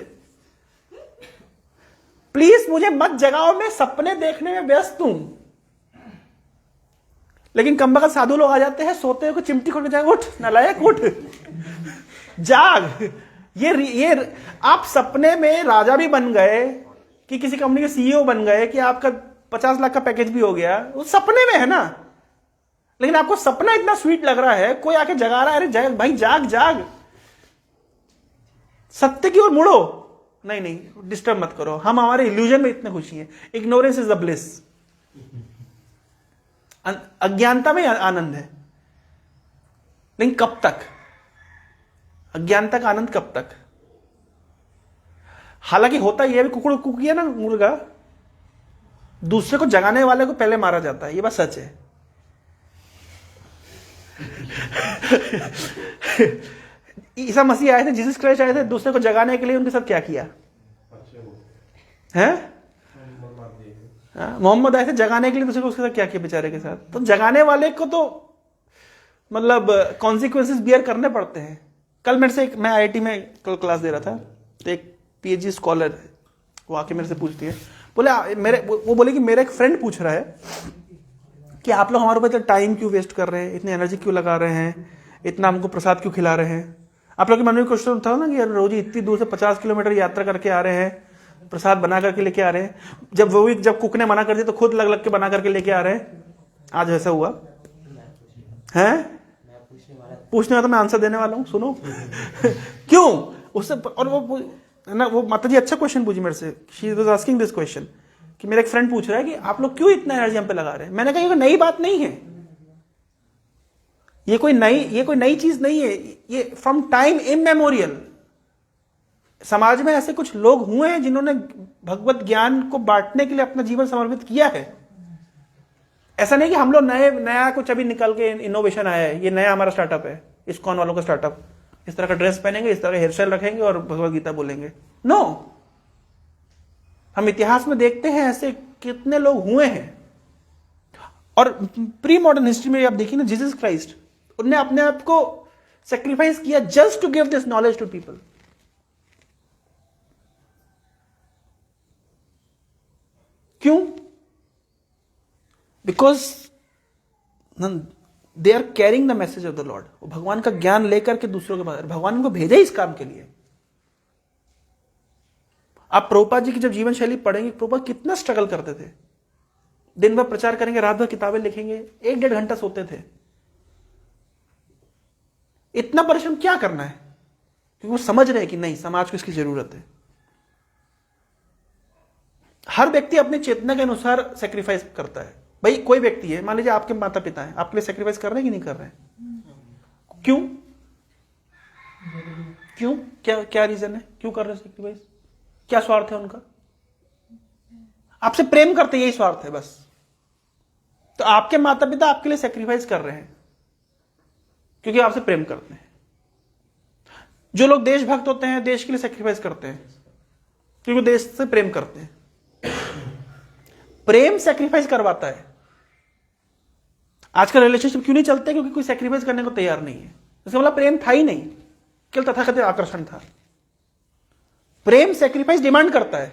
प्लीज मुझे मत जगाओ, मैं सपने देखने में व्यस्त हूं। लेकिन कमबख्त साधु लोग आ जाते हैं, सोते हुए चिमटी खोल के जाएगा, उठ नालायक उठ, जाग ये आप सपने में राजा भी बन गए कि किसी कंपनी के सीईओ बन गए कि आपका 50 लाख का पैकेज भी हो गया, वो सपने में है ना। लेकिन आपको सपना इतना स्वीट लग रहा है, कोई आके जगा रहा है, अरे जाग भाई, जाग जाग, सत्य की ओर मुड़ो। नहीं नहीं, डिस्टर्ब मत करो, हम हमारे इल्यूजन में इतने खुशी हैं। Ignorance is the bliss. अज्ञानता में आनंद है, लेकिन कब तक? अज्ञानता का आनंद कब तक? हालांकि होता यह भी, कुकुड़ कुकी है ना, मुर्गा, दूसरे को जगाने वाले को पहले मारा जाता है, ये बात सच है। ईसा मसीह आए थे, जीसस क्राइस्ट आए थे, दूसरे को जगाने के लिए उनके साथ क्या किया है? मोहम्मद आए थे जगाने के लिए, दूसरे को उसके साथ क्या किया बेचारे के साथ? तो जगाने वाले को तो मतलब कॉन्सिक्वेंसेस बियर करने पड़ते हैं। कल मेरे से मैं आईआईटी में कल क्लास दे रहा था, तो एक पीएचडी स्कॉलर है, वो आके मेरे से पूछती है, वो बोले कि मेरा एक फ्रेंड पूछ रहा है कि आप लोग हमारे ऊपर टाइम क्यों वेस्ट कर रहे हैं, इतनी एनर्जी क्यों लगा रहे हैं, इतना हमको प्रसाद क्यों खिला रहे हैं? आप लोग के मन में क्वेश्चन था ना कि यार रोज इतनी दूर से 50 किलोमीटर यात्रा करके आ रहे हैं, प्रसाद बना करके लेके आ रहे हैं, जब कुक ने मना कर दिया तो खुद लग लग के बना करके लेके आ रहे हैं। आज ऐसा हुआ है? पूछने वाला तो मैं आंसर देने वाला हूं, सुनो। क्यों उससे? और वो माता जी अच्छा क्वेश्चन पूछी मेरे से, she was asking this question कि मेरा एक फ्रेंड पूछ रहा है कि आप लोग क्यों इतना एनर्जी हम पे लगा रहे हैं। मैंने कहा ये नई बात नहीं है, ये कोई नई चीज नहीं है, ये फ्रॉम टाइम इममेमोरियल समाज में ऐसे कुछ लोग हुए हैं जिन्होंने भगवत ज्ञान को बांटने के लिए अपना जीवन समर्पित किया है। ऐसा नहीं कि हम लोग नया कुछ अभी निकल के इनोवेशन आया है, ये नया हमारा स्टार्टअप है, इस्कॉन वालों का स्टार्टअप, इस तरह का ड्रेस पहनेंगे, इस तरह का हेयर स्टाइल रखेंगे और भगवत गीता बोलेंगे। नो, हम इतिहास में देखते हैं ऐसे कितने लोग हुए हैं। और प्री मॉडर्न हिस्ट्री में आप देखिए ना, जीसस क्राइस्ट, उन्होंने अपने आप को सेक्रीफाइस किया just to give this knowledge to people. क्यों? Because they are carrying the message of the lord. वो भगवान का ज्ञान लेकर के दूसरों के पास, भगवान उनको भेजा इस काम के लिए। आप प्रभुपाद जी की जब जीवन शैली पढ़ेंगे, प्रभुपाद कितना स्ट्रगल करते थे, दिन भर प्रचार करेंगे, रात भर किताबें लिखेंगे, 1-1.5 घंटा सोते थे। इतना परिश्रम क्या करना है? क्योंकि वो समझ रहे हैं कि नहीं, समाज को इसकी जरूरत है। हर व्यक्ति अपनी चेतना के अनुसार सेक्रीफाइस करता है। भाई कोई व्यक्ति है, मान लीजिए आपके माता पिता हैं, आपके लिए सेक्रीफाइस कर रहे हैं कि नहीं कर रहे हैं? क्यों? क्या रीजन है? क्यों कर रहे हैं सेक्रीफाइस? क्या स्वार्थ है उनका? आपसे प्रेम करते, यही स्वार्थ है बस। तो आपके माता पिता आपके लिए सेक्रीफाइस कर रहे हैं क्योंकि आपसे प्रेम करते हैं। जो लोग देशभक्त होते हैं, देश के लिए सेक्रीफाइस करते हैं क्योंकि देश से प्रेम करते हैं। प्रेम सेक्रीफाइस करवाता है। आजकल रिलेशनशिप क्यों नहीं चलते? क्योंकि कोई सेक्रीफाइस करने को तैयार नहीं है। इसका मतलब प्रेम था ही नहीं, केवल तथाकथित आकर्षण था। प्रेम सेक्रीफाइस डिमांड करता है।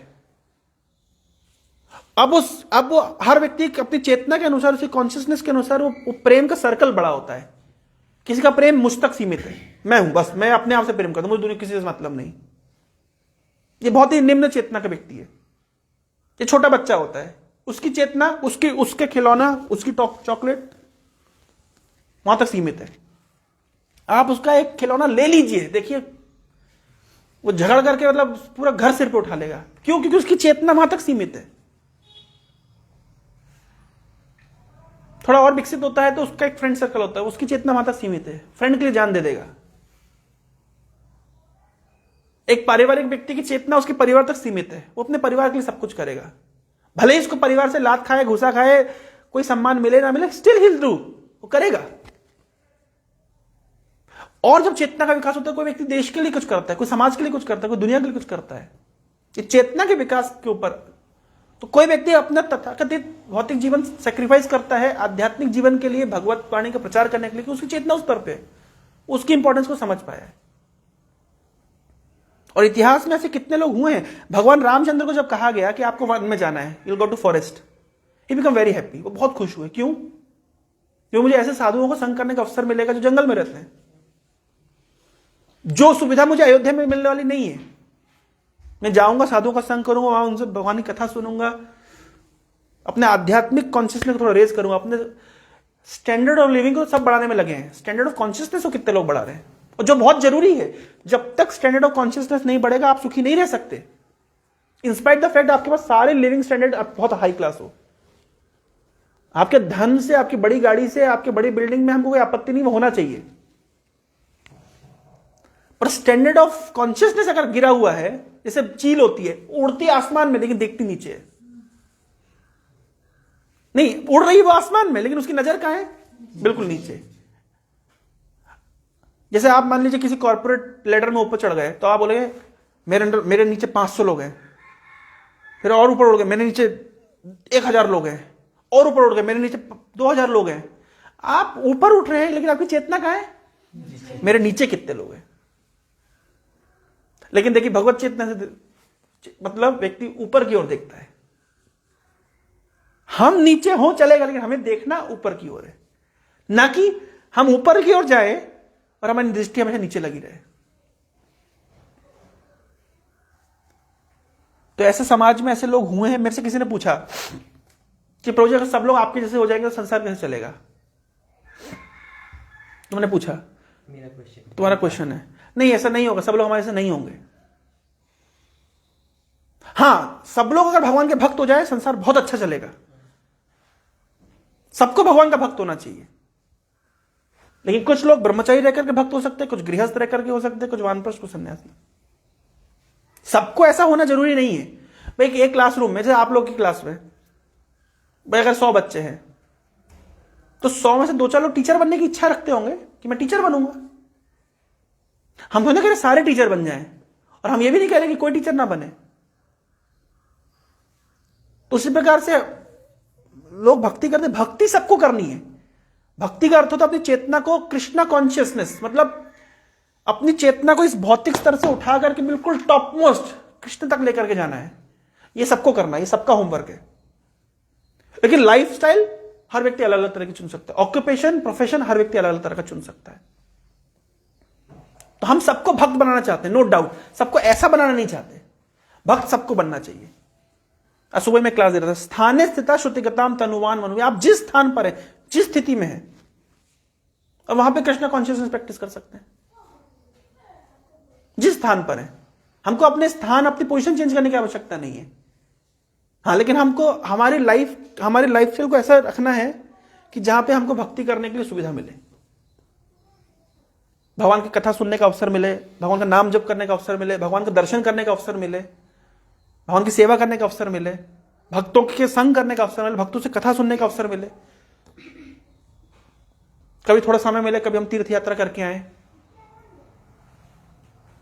अब वो हर व्यक्ति अपनी चेतना के अनुसार, उसकी कॉन्शियसनेस के अनुसार वो प्रेम का सर्कल बड़ा होता है। किसी का प्रेम मुझ तक सीमित है, मैं हूं बस, मैं अपने आप से प्रेम करता हूं, मुझे दुनिया किसी से मतलब नहीं। ये बहुत ही निम्न चेतना का व्यक्ति है। ये छोटा बच्चा होता है, उसकी चेतना, उसके खिलौना, उसकी चॉकलेट वहां तक सीमित है। आप उसका एक खिलौना ले लीजिए, देखिए वो झगड़ करके मतलब पूरा घर सिर पे उठा लेगा। क्यों? क्योंकि उसकी चेतना वहां तक सीमित है। थोड़ा और विकसित होता है तो उसका एक फ्रेंड सर्कल होता है, उसकी चेतना वहां तक सीमित है, फ्रेंड के लिए जान दे देगा। एक पारिवारिक व्यक्ति की चेतना उसके परिवार तक सीमित है, वो अपने परिवार के लिए सब कुछ करेगा। भले ही इसको परिवार से लात खाए, घुसा खाए, कोई सम्मान मिले ना मिले, स्टिल ही विल डू, वो करेगा। और जब चेतना का विकास होता है, कोई व्यक्ति देश के लिए कुछ करता है, कोई समाज के लिए कुछ करता है, कोई दुनिया के लिए कुछ करता है, ये चेतना के विकास के ऊपर। तो कोई व्यक्ति अपना तथाकथित भौतिक जीवन सेक्रीफाइस करता है आध्यात्मिक जीवन के लिए, भगवत वाणी का प्रचार करने के लिए, उसकी चेतना उस स्तर पे उसकी इंपॉर्टेंस को समझ पाया है। और इतिहास में ऐसे कितने लोग हुए हैं। भगवान रामचंद्र को जब कहा गया कि आपको वन में जाना है, you will go to forest, he become very happy, वो बहुत खुश हुए। क्यों? क्यों? मुझे ऐसे साधुओं को संग करने का अवसर मिलेगा जो जंगल में रहते हैं। जो सुविधा मुझे अयोध्या में मिलने वाली नहीं है। मैं जाऊंगा, साधुओं का संग करूंगा, वहां उनसे भगवान की कथा सुनूंगा, अपने आध्यात्मिक कॉन्शियसनेस को थोड़ा रेज करूंगा, अपने स्टैंडर्ड ऑफ लिविंग को सब बढ़ाने में लगे हैं। स्टैंडर्ड ऑफ कॉन्शियसनेस को कितने लोग बढ़ा रहे हैं, और जो बहुत जरूरी है। जब तक स्टैंडर्ड ऑफ कॉन्शियसनेस नहीं बढ़ेगा आप सुखी नहीं रह सकते, इंस्पाइट द फैक्ट आपके पास सारे लिविंग स्टैंडर्ड बहुत हाई क्लास हो। आपके धन से, आपकी बड़ी गाड़ी से, आपकी बड़ी बिल्डिंग में हमको कोई आपत्ति नहीं, वो होना चाहिए, पर स्टैंडर्ड ऑफ कॉन्शियसनेस अगर गिरा हुआ है, जैसे चील होती है, उड़ती आसमान में लेकिन देखती नीचे है। नहीं, उड़ रही वो आसमान में लेकिन उसकी नजर कहां है, बिल्कुल नीचे। जैसे आप मान लीजिए किसी कॉर्पोरेट लेडर में ऊपर चढ़ गए, तो आप बोलेंगे मेरे नीचे 500 लोग हैं, फिर और ऊपर उड़ गए मेरे नीचे 1000 लोग हैं, और ऊपर उड़ गए मेरे नीचे 2000 लोग हैं। आप ऊपर उठ रहे हैं लेकिन आपकी चेतना कहां है, मेरे नीचे कितने लोग हैं। लेकिन देखिए भगवत चेतना से मतलब व्यक्ति ऊपर की ओर देखता है। हम नीचे हो चलेगा लेकिन हमें देखना ऊपर की ओर है, ना कि हम ऊपर की ओर जाए और हमारी दृष्टि हमेशा नीचे लगी रहे। तो ऐसे समाज में ऐसे लोग हुए हैं। मेरे से किसी ने पूछा कि प्रभु जी अगर सब लोग आपके जैसे हो जाएंगे तो संसार कैसे चलेगा। तो मैंने पूछा मेरा क्वेश्चन, तुम्हारा क्वेश्चन है, नहीं ऐसा नहीं होगा, सब लोग हमारे से नहीं होंगे। हां, सब लोग अगर भगवान के भक्त हो जाए संसार बहुत अच्छा चलेगा। सबको भगवान का भक्त होना चाहिए, लेकिन कुछ लोग ब्रह्मचारी रहकर के भक्त हो सकते हैं, कुछ गृहस्थ रहकर के हो सकते हैं, कुछ वानप्रस्थ, कुछ सन्यासी। सबको ऐसा होना जरूरी नहीं है। भाई एक क्लासरूम में, जैसे आप लोग की क्लास में भाई अगर 100 बच्चे हैं तो 100 में से 2-4 लोग टीचर बनने की इच्छा रखते होंगे कि मैं टीचर बनूंगा। हम तो नहीं कह रहे सारे टीचर बन जाएं, और हम ये भी नहीं कह रहे कि कोई टीचर ना बने। तो उसी प्रकार से लोग भक्ति करते, भक्ति सबको करनी है। भक्ति का अर्थ होता है अपनी चेतना को कृष्णा कॉन्शियसनेस, मतलब अपनी चेतना को इस भौतिक स्तर से उठा करके बिल्कुल टॉप मोस्ट कृष्ण तक लेकर के जाना है। ये सबको करना है, ये सबका होमवर्क है। लेकिन लाइफस्टाइल हर व्यक्ति अलग अलग तरह की चुन सकता है, ऑक्यूपेशन प्रोफेशन हर व्यक्ति अलग अलग तरह का चुन सकता है। तो हम सबको भक्त बनाना चाहते हैं, नो डाउट, सबको ऐसा बनाना नहीं चाहते। भक्त सबको बनना चाहिए। सुबह में क्लास दे रहा था, स्थाने स्थिता श्रुतिगताम तनुवान मनु। आप जिस स्थान पर है, जिस स्थिति में है, और वहां पे कृष्ण कॉन्शियसनेस प्रैक्टिस कर सकते हैं। जिस स्थान पर है, हमको अपने स्थान, अपनी पोजीशन चेंज करने की आवश्यकता नहीं है। हाँ, लेकिन हमको हमारी लाइफस्टाइल को ऐसा रखना है कि जहां पे हमको भक्ति करने के लिए सुविधा मिले, भगवान की कथा सुनने का अवसर मिले, भगवान का नाम जप करने का अवसर मिले, भगवान का दर्शन करने का अवसर मिले, भगवान की सेवा करने का अवसर मिले, भक्तों के संग करने का अवसर मिले, भक्तों से कथा सुनने का अवसर मिले। कभी थोड़ा समय मिले, कभी हम तीर्थ यात्रा करके आए,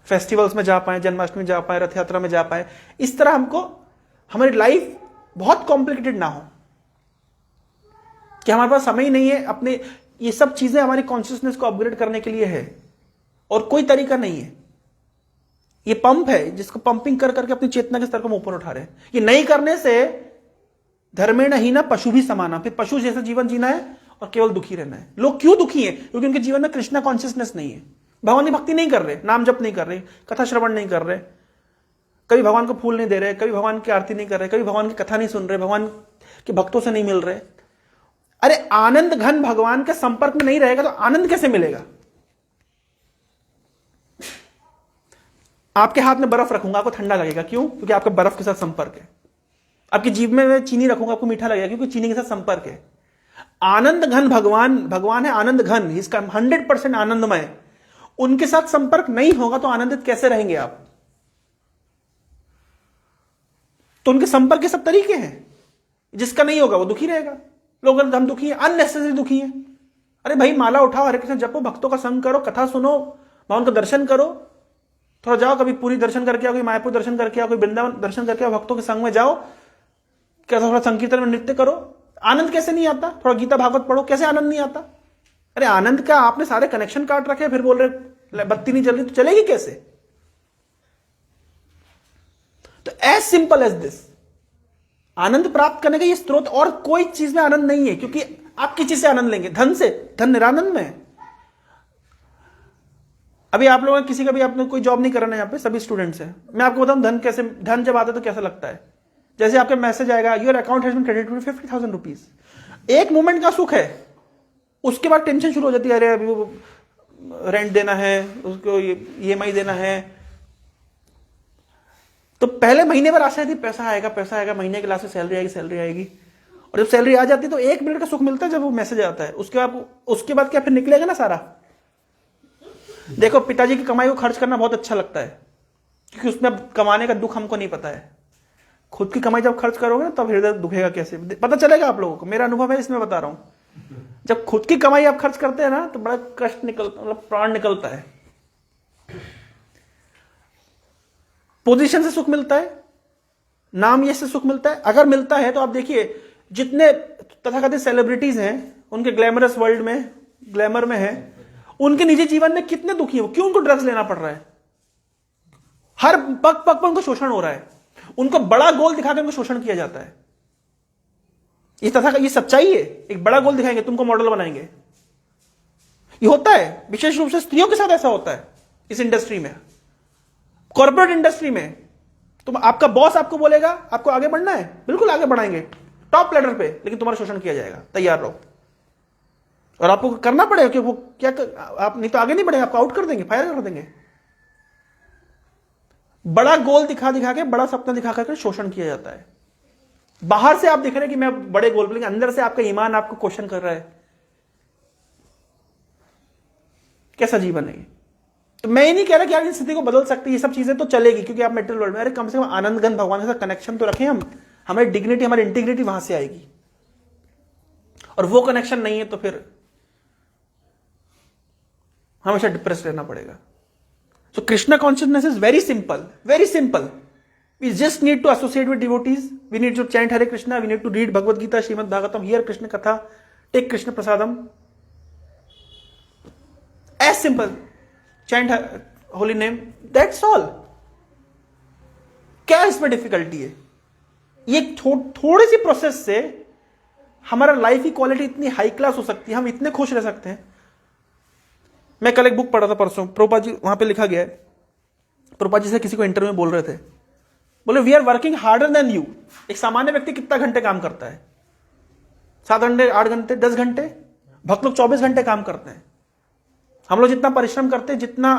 फेस्टिवल्स में जा पाए, जन्माष्टमी जा पाए, रथ यात्रा में जा पाए। इस तरह हमको हमारी लाइफ बहुत कॉम्प्लिकेटेड ना हो कि हमारे पास समय ही नहीं है। अपने ये सब चीजें हमारी कॉन्शियसनेस को अपग्रेड करने के लिए है, और कोई तरीका नहीं है। ये पंप है जिसको पंपिंग कर करके अपनी चेतना के स्तर को ऊपर उठा रहे हैं। ये नहीं करने से धर्मेण हीना पशु भी समाना, फिर पशु जैसा जीवन जीना है और केवल दुखी रहना है। लोग क्यों दुखी हैं? क्योंकि उनके जीवन में कृष्णा कॉन्शियसनेस नहीं है, भगवान की भक्ति नहीं कर रहे, नाम जप नहीं कर रहे, कथा श्रवण नहीं कर रहे, कभी भगवान को फूल नहीं दे रहे, कभी भगवान की आरती नहीं कर रहे, कभी भगवान की कथा नहीं सुन रहे, भगवान के भक्तों से नहीं मिल रहे। अरे आनंद घन भगवान के संपर्क में नहीं रहेगा तो आनंद कैसे मिलेगा? आपके हाथ में बर्फ रखूंगा, आपको ठंडा लगेगा। क्यों? क्योंकि आपका बर्फ के साथ संपर्क है। आपकी जीभ में मैं चीनी रखूंगा, आपको मीठा लगेगा, क्योंकि चीनी के साथ संपर्क है। आनंद घन भगवान है आनंद घन, इसका 100% आनंदमय। उनके साथ संपर्क नहीं होगा तो आनंदित कैसे रहेंगे आप? तो उनके संपर्क के सब तरीके हैं, जिसका नहीं होगा वो दुखी रहेगा। लोग हम दुखी हैं, अननेसेसरी दुखी हैं। अरे भाई माला उठाओ, हरे कृष्ण जपो, भक्तों का संग करो, कथा सुनो, भगवान का दर्शन करो, थोड़ा जाओ, कभी पूरी दर्शन करके आओ, कोई मायापुर दर्शन करके आओ, कोई वृंदावन दर्शन करके आओ, भक्तों के संग में जाओ, क्या थोड़ा संकीर्तन में नृत्य करो। आनंद कैसे नहीं आता? थोड़ा गीता भागवत पढ़ो, कैसे आनंद नहीं आता? अरे आनंद का आपने सारे कनेक्शन काट रखे, फिर बोल रहे बत्ती नहीं चल रही, तो चलेगी कैसे? तो एज सिंपल एज दिस, आनंद प्राप्त करने का ये स्रोत और कोई चीज में आनंद नहीं है, क्योंकि आप किस चीज से आनंद लेंगे? धन से? धन निरानंद में। अभी आप लोगों ने किसी का भी आपने कोई जॉब नहीं करना है, यहाँ पे सभी स्टूडेंट्स हैं। मैं आपको बताऊं धन जब आता है तो कैसा लगता है। जैसे आपका मैसेज आएगा, your account has been credited with 50,000 rupees, एक मोमेंट का सुख है, उसके बाद टेंशन शुरू हो जाती है, अरे अभी वो रेंट देना है, उसको EMI देना है। तो पहले महीने भर आशा थी पैसा आएगा, महीने के लास्ट में सैलरी आएगी, और जब सैलरी आ जाती है तो 1 मिनट का सुख मिलता है जब वो मैसेज आता है। उसके बाद क्या फिर निकलेगा ना सारा। देखो, पिताजी की कमाई को खर्च करना बहुत अच्छा लगता है, क्योंकि उसमें कमाने का दुख हमको नहीं पता है। खुद की कमाई जब खर्च करोगे ना तब हृदय दुखेगा कैसे, पता चलेगा आप लोगों को। मेरा अनुभव है, इसमें बता रहा हूं। जब खुद की कमाई आप खर्च करते हैं ना तो बड़ा कष्ट निकलता, मतलब प्राण निकलता है। पोजीशन से सुख मिलता है, नाम यश से सुख मिलता है। अगर मिलता है तो आप देखिए, जितने तथाकथित सेलिब्रिटीज हैं उनके ग्लैमरस वर्ल्ड में, ग्लैमर में है, उनके निजी जीवन में कितने दुखी है, क्यों उनको ड्रग्स लेना पड़ रहा है, हर पग पग पर उनको शोषण हो रहा है, उनको बड़ा गोल दिखाकर उनको शोषण किया जाता है। ये सच्चाई है। एक बड़ा गोल दिखाएंगे, तुमको मॉडल बनाएंगे, ये होता है। विशेष रूप से स्त्रियों के साथ ऐसा होता है इस इंडस्ट्री में, कॉर्पोरेट इंडस्ट्री में। तुम, आपका बॉस आपको बोलेगा आपको आगे बढ़ना है, बिल्कुल आगे बढ़ाएंगे टॉप लेडर पे, लेकिन तुम्हारा शोषण किया जाएगा, तैयार रहो। और आपको करना पड़ेगा, क्योंकि वो क्या आप नहीं तो आगे नहीं बढ़ेगा, आपको आउट कर देंगे, फायर कर देंगे। बड़ा गोल दिखा के, बड़ा सपना दिखा करके शोषण किया जाता है। बाहर से आप दिख रहे हैं कि मैं बड़े गोल, लेकिन अंदर से आपका ईमान आपको क्वेश्चन कर रहा है, कैसा जीवन है ये। तो मैं ये नहीं कह रहा कि आप इस स्थिति को बदल सकते, ये सब चीजें तो चलेगी क्योंकि आप मेटेरियल वर्ल्ड में, अरे कम से कम आनंद घन भगवान के साथ कनेक्शन तो रखें हम, हमारी डिग्निटी, हमारी इंटीग्रिटी वहां से आएगी। और वो कनेक्शन नहीं है तो फिर हमेशा डिप्रेस रहना पड़ेगा। So Krishna consciousness is very simple, very simple. We just need to associate with devotees. We need to chant Hare Krishna. We need to read Bhagavad Gita, Srimad Bhagavatam, hear Krishna Katha, take Krishna Prasadam. As simple. Chant holy name. That's all. क्या इसमें difficulty है? ये थोड़ी सी process से हमारा life की quality इतनी high class हो सकती है, हम इतने खुश रह सकते हैं। मैं कल एक बुक पढ़ा था परसों, प्रभुपाद जी, वहां पे लिखा गया है, प्रभुपाद जी से किसी को इंटरव्यू में बोल रहे थे, बोले we are working harder than you. एक सामान्य व्यक्ति कितना घंटे काम करता है? 7 घंटे, 8 घंटे, 10 घंटे। भक्त लोग 24 घंटे काम करते हैं। हम लोग जितना परिश्रम करते हैं, जितना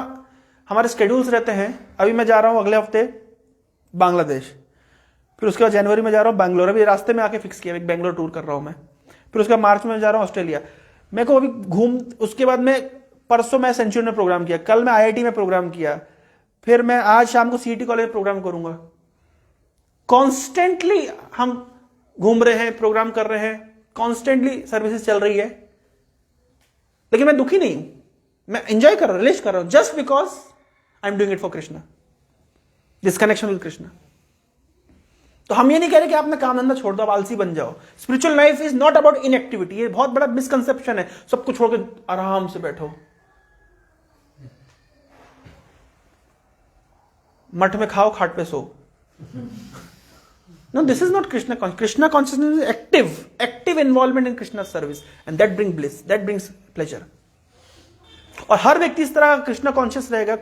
हमारे स्केड्यूल्स रहते हैं। अभी मैं जा रहा हूं अगले हफ्ते बांग्लादेश, फिर उसके बाद जनवरी में जा रहा हूं बैंगलोर, अभी रास्ते में आके फिक्स किया, एक बैंगलोर टूर कर रहा हूं मैं। फिर उसके बाद मार्च में जा रहा हूं ऑस्ट्रेलिया। मेरे को अभी उसके बाद में परसों मैं सेंचुरी में प्रोग्राम किया, कल मैं IIT में प्रोग्राम किया, फिर मैं आज शाम को CET कॉलेज में प्रोग्राम करूंगा। कॉन्स्टेंटली हम घूम रहे हैं, प्रोग्राम कर रहे हैं, कॉन्स्टेंटली सर्विसेज चल रही है, लेकिन मैं दुखी नहीं हूं, मैं एंजॉय कर रहा हूं, रिलीज कर रहा हूं, just because I am doing it for Krishna, this connection with Krishna. तो हम ये नहीं कह रहे कि आपने काम धंधा छोड़ दो, आप आलसी बन जाओ। Spiritual life is not about inactivity. ये बहुत बड़ा मिसकंसेप्शन है, सब कुछ छोड़ के आराम से बैठो, मठ में खाओ, खाट पे सो। No, this is not Krishna consciousness. Krishna consciousness is active involvement in Krishna's service, and that brings bliss, that brings pleasure. और हर व्यक्ति इस तरह कृष्णा कॉन्शियस रहेगा।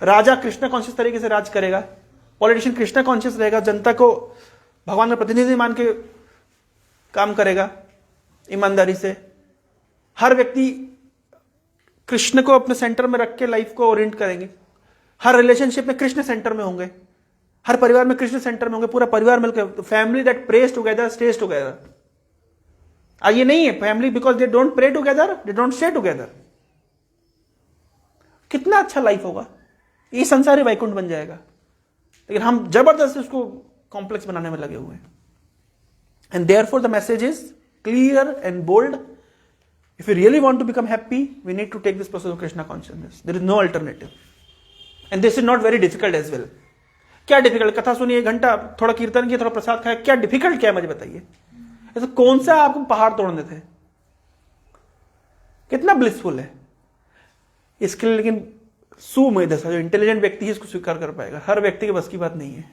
राजा कृष्णा कॉन्शियस तरीके से राज करेगा, पॉलिटिशियन कृष्णा कॉन्शियस रहेगा, जनता को भगवान का प्रतिनिधि मान के काम करेगा ईमानदारी से। हर व्यक्ति कृष्ण को अपने सेंटर में रख के लाइफ को ओरिएंट करेंगे। हर रिलेशनशिप में कृष्ण सेंटर में होंगे, हर परिवार में कृष्ण सेंटर में होंगे, पूरा परिवार मिलकर, family that prays together stays together. ये नहीं है family because they don't pray together, they don't stay together. कितना अच्छा लाइफ होगा, ये संसारी वैकुंठ बन जाएगा। लेकिन हम जबरदस्ती उसको कॉम्प्लेक्स बनाने में लगे हुए हैं। And therefore the message is clear and bold. If you really want to become happy, we need to take this process of Krishna consciousness. There is no alternative and this is not very difficult as well. क्या difficult? कथा सुनिए 1 घंटा, थोड़ा कीर्तन किया, थोड़ा प्रसाद खाया, क्या डिफिकल्ट क्या है मुझे बताइए? ऐसा कौन सा आपको पहाड़ तोड़ने थे? कितना ब्लिसफुल है इसके लिए। लेकिन सुमेधसा, जो इंटेलिजेंट व्यक्ति है, इसको स्वीकार कर पाएगा। हर व्यक्ति के बस की बात नहीं है।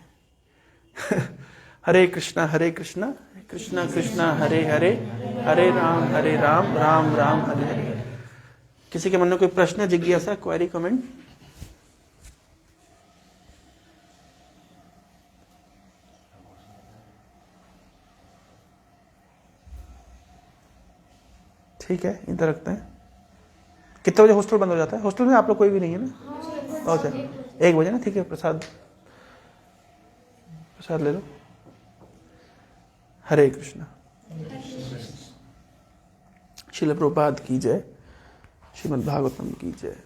हरे कृष्णा कृष्णा कृष्णा हरे हरे, हरे राम राम राम हरे हरे। किसी के मन में कोई प्रश्न, जिज्ञासा, क्वेरी, कमेंट? ठीक है, इधर रखते हैं। कितने बजे हॉस्टल बंद हो जाता है? हॉस्टल में आप लोग कोई भी नहीं है ना? अच्छा, 1 बजे ना, ठीक है। प्रसाद ले लो। हरे कृष्णा। श्रील प्रभुपाद की जय, श्रीमद् भागवतम की जय।